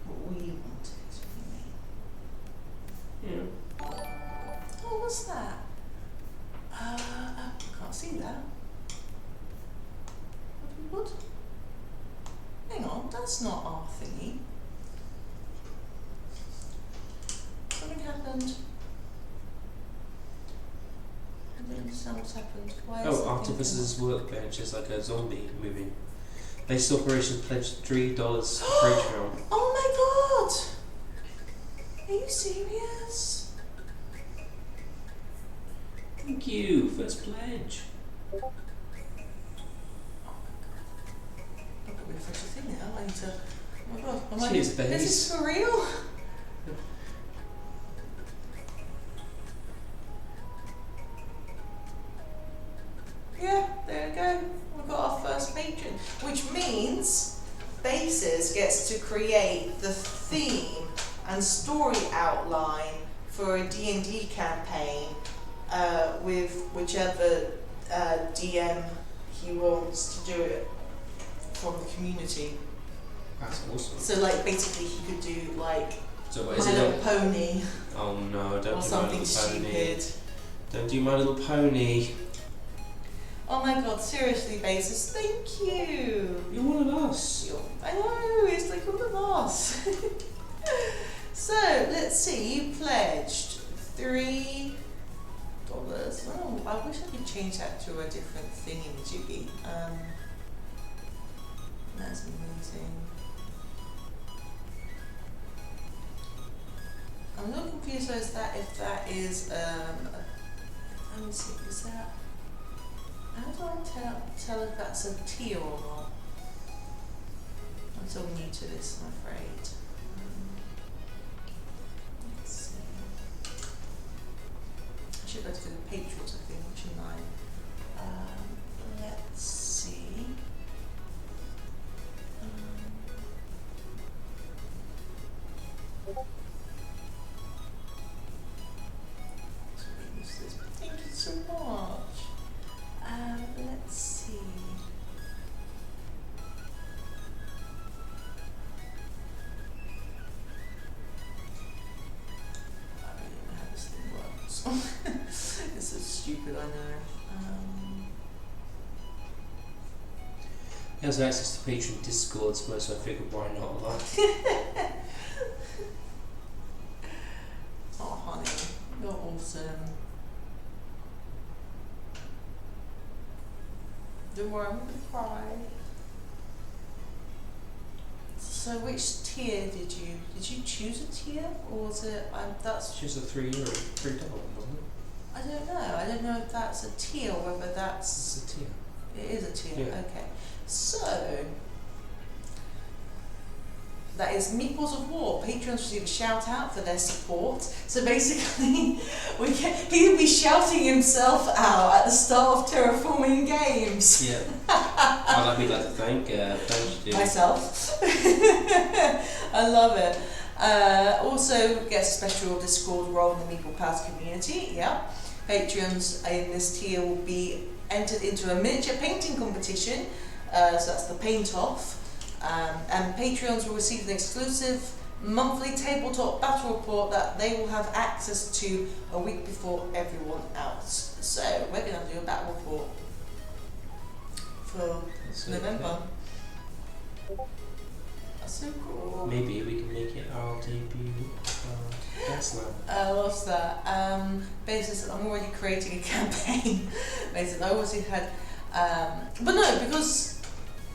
What we wanted, you mean? Yeah. Oh, what's that? I can't see that. What? Hang on, that's not our thingy. Something happened. I don't understand what's happened. Why is Oh, something Artificers Workbench is like a zombie movie. Base operations pledged $3 for Patreon. Oh my god! Are you serious? Thank you, first pledge. I've got to refresh the thing now. I need to. Oh my god! Am I? Cheers, Is Base. this for real? Yeah, there we go. We've got our first patron, which means Bases gets to create the theme and story outline for a D&D campaign with whichever DM he wants to do it from the community. That's awesome. So like basically he could do like So what My is it? Little Pony Oh no, don't or do My something Little Pony. stupid. Don't do My Little Pony. Oh my god, seriously Bases, thank you! You're one of us. I know, it's like one of us. So, let's see, you pledged $3. Oh, I wish I could change that to a different thingy-jiggy. That's amazing. I'm a little confused as that if that is, let me see, is that, how do I tell if that's a tier or not? I'm still new to this, I'm afraid. Let's see. I should go to the Patriots, I think, shouldn't I? Let's see. Thank you so much. Let's see. I don't know how this thing works. It's so stupid, I know. He has access to Patreon Discord, so I figured why not? Oh, honey, you're awesome. Don't worry, I'm gonna cry. So, which tier did you choose a tier, or was it? That's. It's just a $3, $3, wasn't it? I don't know. I don't know if that's a tier or whether that's. It's a tier. It is a tier. Yeah. Okay. So. that is Meeples of War. Patrons receive a shout out for their support. So basically, he will be shouting himself out at the start of terraforming games. Yeah. I'd like to thank myself. I love it. Also gets a special Discord role in the Meeple Pals community. Yeah. Patrons in this tier will be entered into a miniature painting competition. So that's the paint off. And Patreons will receive an exclusive monthly tabletop battle report that they will have access to a week before everyone else. So we're going to do a battle report for November. That's so cool. Maybe we can make it our debut guest lab. I love that. Basically, I'm already creating a campaign. Basically, I already had, but no, because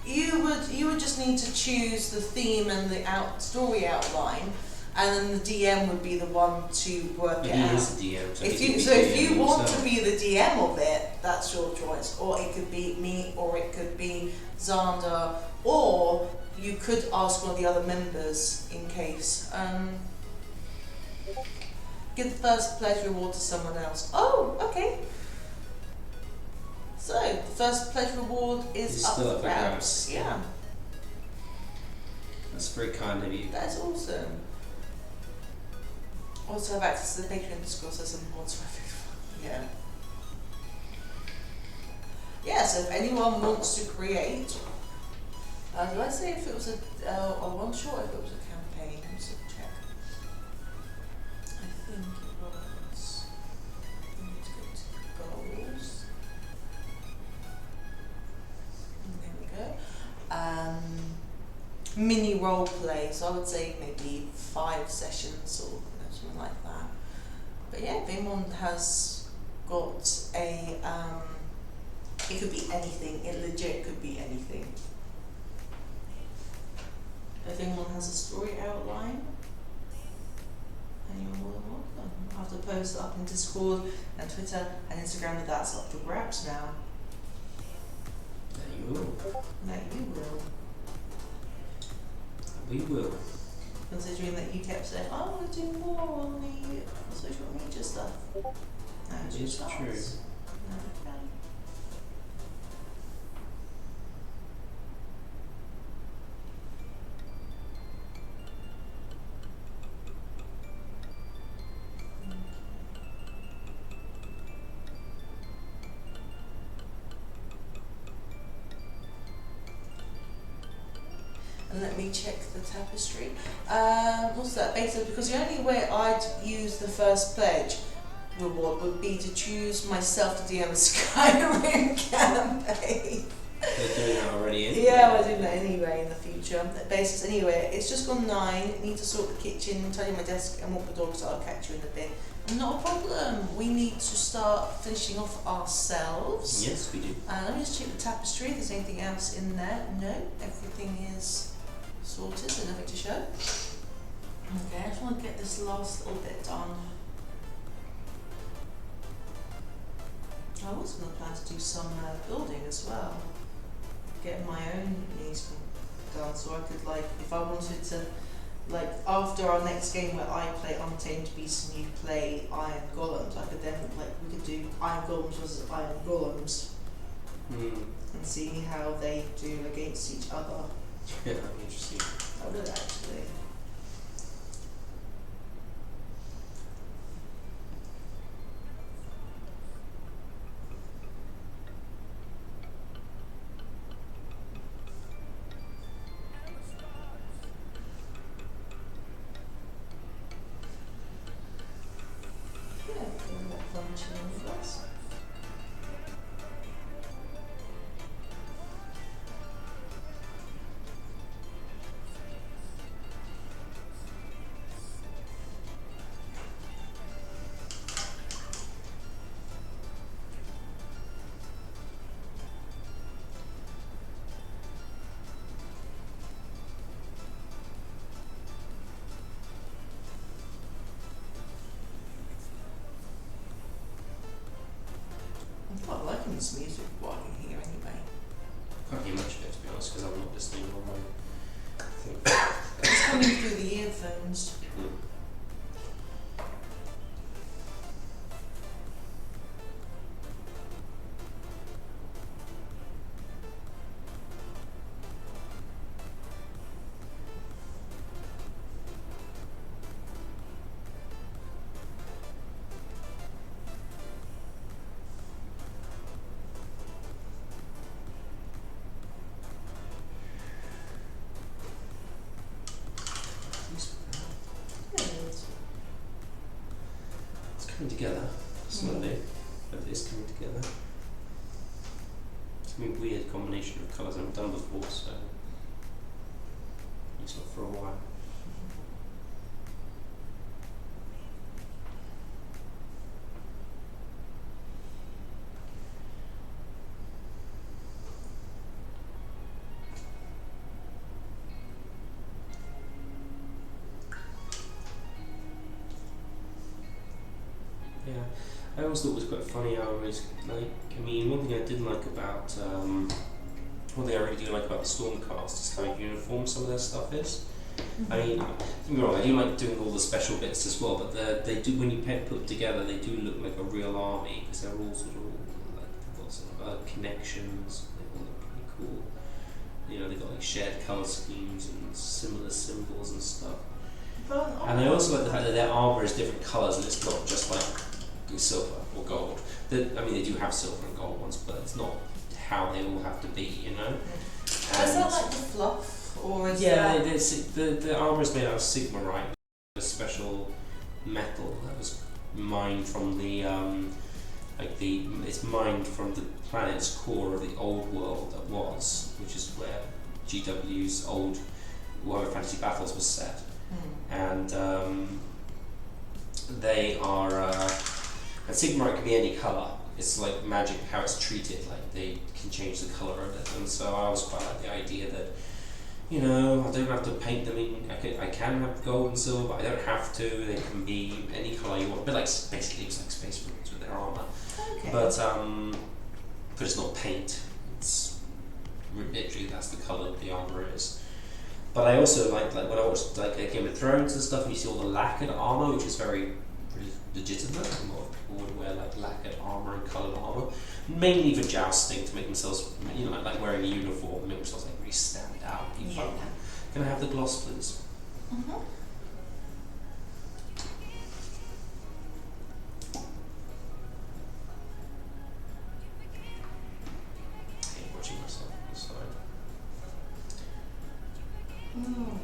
you would just need to choose the theme and the story outline, and then the DM would be the one to work it out. He is the DM. If you want to be the DM of it, that's your choice. Or it could be me, or it could be Xander, or you could ask one of the other members in case. Give the first pledge reward to someone else. Oh, okay. So, the first pledge reward is up for grabs. Yeah. That's very kind of you. That's awesome. Also have access to the Patreon Discord, so some mods for everyone. Yeah. Yeah, so if anyone wants to create, did I say if it was a one shot or if it was a campaign? Let's check. I think it was. We need to go to goals. There we go. Mini role play, so I would say maybe 5 sessions or something like that. But yeah, if anyone has got a, it could be anything, it legit could be anything. If anyone has a story outline, then you're more than welcome. I'll have to post it up in Discord and Twitter and Instagram, and that's up for grabs now. That you will. That you will. We will. Considering that you kept saying, I want to do more on the social media stuff. That is true. Okay. And let me check the tapestry. What's that? Basically, because the only way I'd use the first pledge reward would be to choose myself to DM a Skyrim campaign. They're doing that already anyway. Yeah, we're doing that anyway in the future. Basis anyway, it's just gone 9. Need to sort the kitchen, tidy my desk, and walk the dog, so I'll catch you in a bit. Not a problem. We need to start finishing off ourselves. Yes, we do. Let me just check the tapestry. If there's anything else in there? No, everything is sorted, so nothing to show. Okay, I just want to get this last little bit done. I was going to plan to do some building as well. Get my own needs done, so I could, like, if I wanted to, like, after our next game where I play Untamed Beasts and you play Iron Golems, I could then, like, we could do Iron Golems versus Iron Golems and see how they do against each other. Yeah, that'd be interesting. I would actually. Yeah, doing that functioning first. I'm quite liking this music while I can hear anyway. Can't hear much of it, to be honest, because I'm not listening on my thing. It's coming through the earphones. It's coming together slowly, but it is coming together. It's gonna be a weird combination of colours I haven't done before, so it's not for a while. Yeah, I always thought it was quite funny how it was like, I mean, one thing I did like about, one thing I really do like about the Stormcast is how uniform some of their stuff is. I mean, don't get me wrong, I do like doing all the special bits as well, but they do, when you put together, they do look like a real army, because they're all sort of like, they've got sort of connections, they all look pretty cool. You know, they've got like shared colour schemes and similar symbols and stuff. And I also like the fact that their armour is different colours and it's not just like silver or gold. I mean, they do have silver and gold ones, but it's not how they all have to be, you know? Is that like the fluff? Or is yeah, that... the armour is made out of sigmarite, a special metal that was mined from the, it's mined from the planet's core of the old world that was, which is where GW's old Warhammer Fantasy Battles was set. And they are, and sigmarite can be any colour. It's like magic how it's treated, like they can change the colour of it. And so I always quite like the idea that, you know, I don't have to paint them in, I can have gold and silver, but I don't have to. They can be any colour you want. But like basically it's like Space Marines with their armour. Okay. But it's not paint. It's literally that's the colour the armour is. But I also like when I watched like Game of Thrones and stuff, and you see all the lacquered armour, which is very legitimate. A lot of people would wear like lacquered armour and coloured armour, mainly for jousting to make themselves, you know, like wearing a uniform, make themselves like really stand out. Be fun. Can I have the gloss, please? Mm-hmm. I hate watching myself on the side.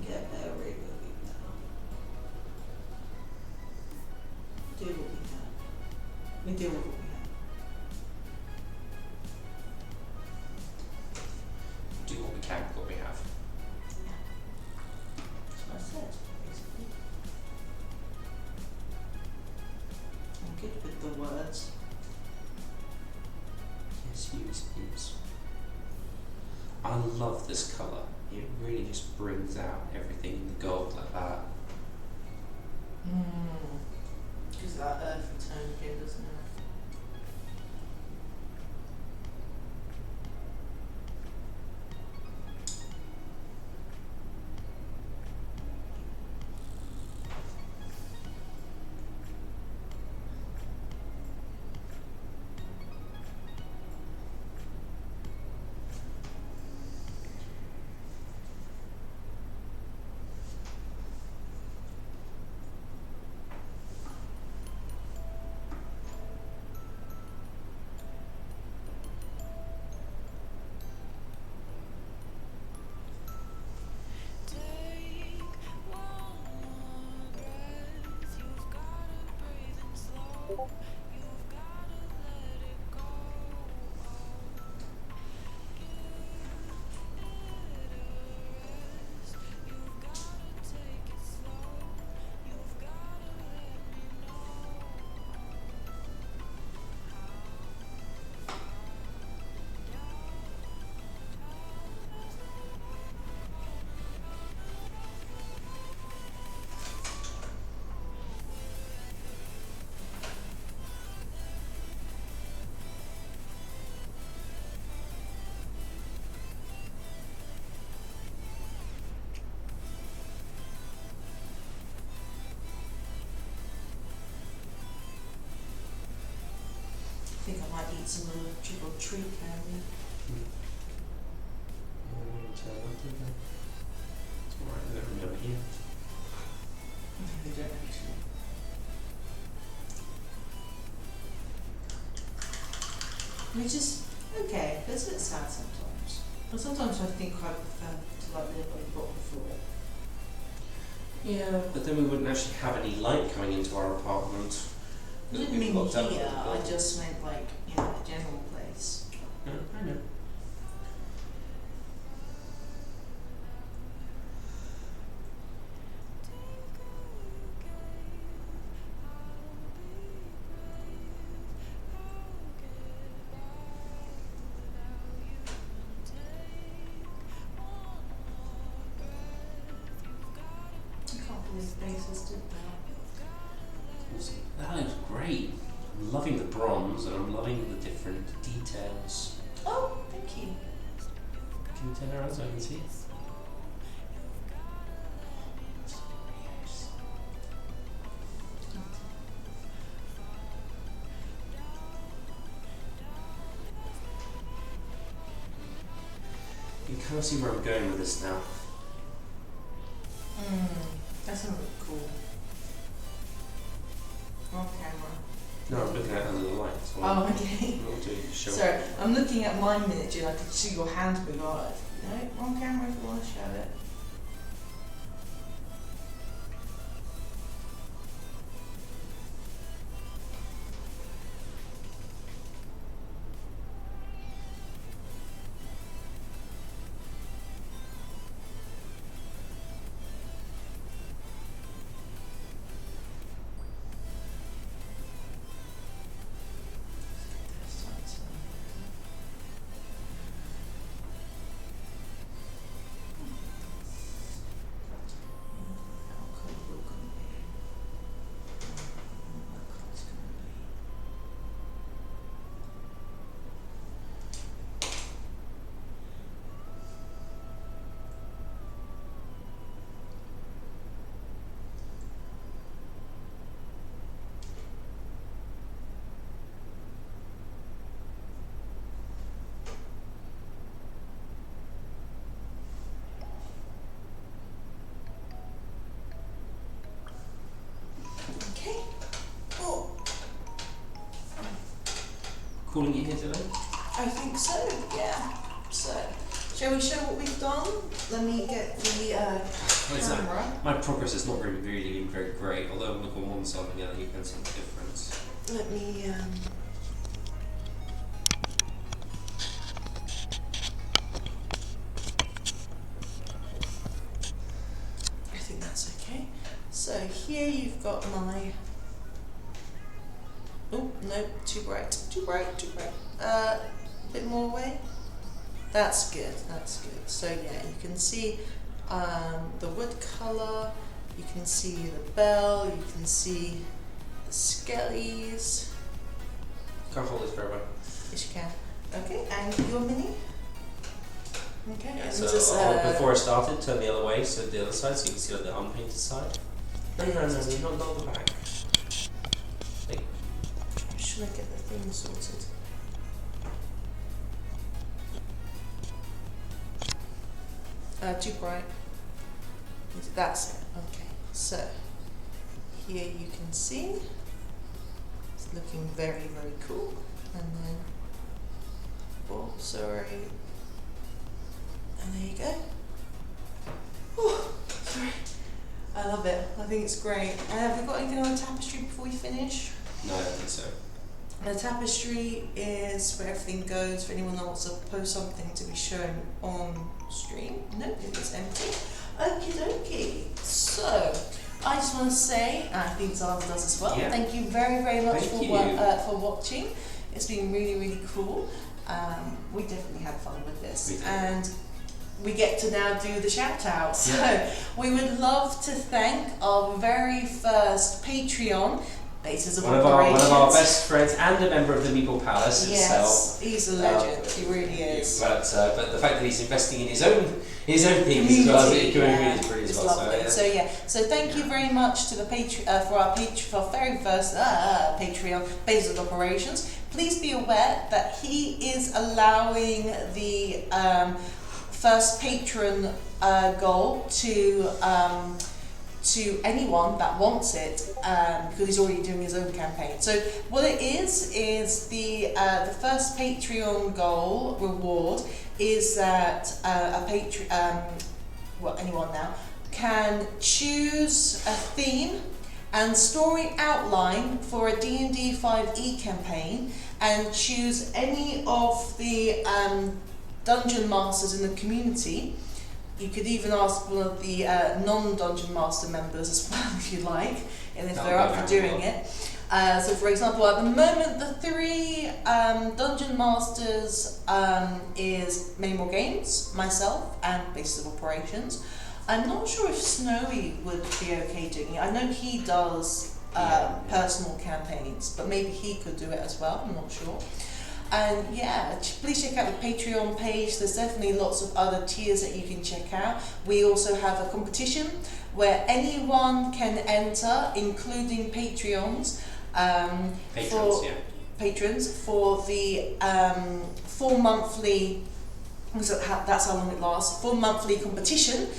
Get very moving now. Do what we can. We do what we can. Do what we can with what we have. That's what I said, basically. I'm good with the words. Yes, use. I love this colour. It really just brings out everything in the gold like that. Gives that earthy tone again, doesn't it? might eat some of the trick or treat candy. Alright, I don't remember here. They don't actually. Which is okay, but it's a bit sad sometimes. But sometimes I think I prefer to like live on the bottom floor. Yeah, but then we wouldn't actually have any light coming into our apartment. I didn't mean here, I just meant like, you know, a general place. No, I know. I can't believe bases did that. That looks great. I'm loving the bronze and I'm loving the different details. Oh, thank you. Can you turn around so I can see? You can kind of see where I'm going with this now. That's gonna look cool. On camera. No, I'm looking at it under the lights. Oh, okay. Not to show. Sorry, I'm looking at my miniature. I could see your hand move. No, on camera if you want to show it. Okay. Oh, Calling it here today? I think so. Yeah. So, shall we show what we've done? Let me get the camera. My progress has not really been very great, although look on one side and the other you can see the difference. Let me. I think that's okay. So here you've got my. Oh no, too bright, too bright, too bright. A bit more away. That's good. That's good. So yeah, you can see the wood colour. You can see the bell. You can see the skellies. Can't hold this very well. Yes, you can. Okay, and your mini. Okay. Yeah, and so just, before I started, turn the other way, so the other side, so you can see on the unpainted side. No, not the back. Wait. Should I get the thing sorted? Too bright. That's it. Okay. So here you can see it's looking very, very cool. And then, oh, sorry. And there you go. Oh, sorry. I love it. I think it's great. Have we got anything on the tapestry before we finish? No, I don't think so. The tapestry is where everything goes for anyone that wants to post something to be shown on stream. No, it's empty. Okie dokie. So, I just want to say, I think Zara does as well, Yeah. thank you very, very much Thank you. for watching. It's been really, really cool. We definitely had fun with this. We did. And we get to now do the shout out. So, Yeah. we would love to thank our very first Patreon, basis of one of operations. our best friends and a member of the Meeple Palace Yes, he's a legend. He really is. But the fact that he's investing in his own things as well as the community is pretty as well. Lovely. So thank you very much to the for our very first Patreon basis of operations. Please be aware that he is allowing the first patron goal to anyone that wants it, because he's already doing his own campaign. So what it is the first Patreon goal reward is that anyone now can choose a theme and story outline for a D&D 5e campaign, and choose any of the dungeon masters in the community. You could even ask one of the non-Dungeon Master members as well, if you like, and if they're up for doing it. So, for example, at the moment, the 3 Dungeon Masters is Meeple Games, myself, and Basis of Operations. I'm not sure if Snowy would be okay doing it. I know he does personal campaigns, but maybe he could do it as well. I'm not sure. And please check out the Patreon page. There's definitely lots of other tiers that you can check out. We also have a competition where anyone can enter, including Patreons, patrons for the 4 monthly. So that's how long it lasts. 4 monthly competition,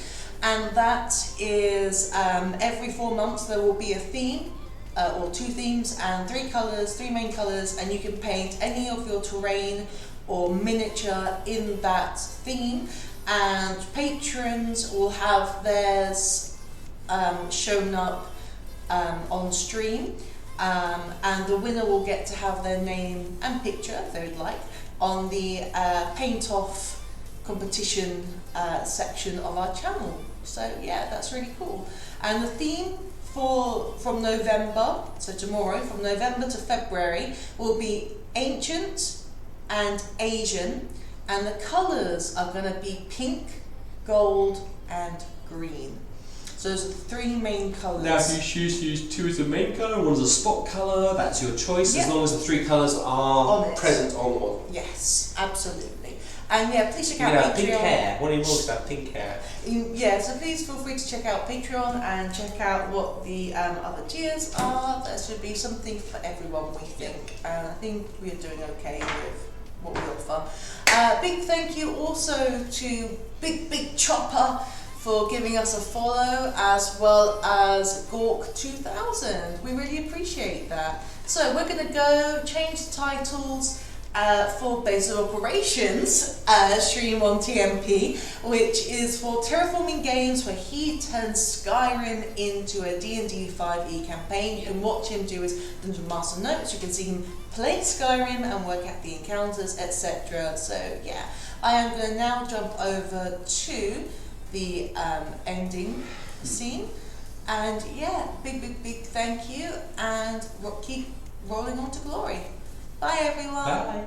and that is every 4 months there will be a theme. Or 2 themes and 3 main colours, and you can paint any of your terrain or miniature in that theme, and patrons will have theirs shown up on stream, and the winner will get to have their name and picture, if they would like, on the paint off competition section of our channel. So that's really cool. And the theme from November, so tomorrow, from November to February, will be ancient and Asian, and the colours are going to be pink, gold, and green. So those are the 3 main colours. Now, if you choose to use 2 as the main colour, 1 as a spot colour, that's your choice, as long as the 3 colours are present on the model. Yes, absolutely. And please check out Patreon. Pink hair. What do you want about pink hair? So please feel free to check out Patreon and check out what the other tiers are. There should be something for everyone, we think. And I think we're doing okay with what we offer. Big thank you also to Big Chopper for giving us a follow, as well as Gork2000. We really appreciate that. So we're going to go change the titles for Base of Operations stream on TMP, which is for Terraforming Games, where he turns Skyrim into a D&D 5e campaign. You can watch him do his Dungeon Master notes, you can see him play Skyrim and work out the encounters, etc. So I am going to now jump over to the ending scene, and big thank you, and we'll keep rolling on to glory. Bye everyone. Bye.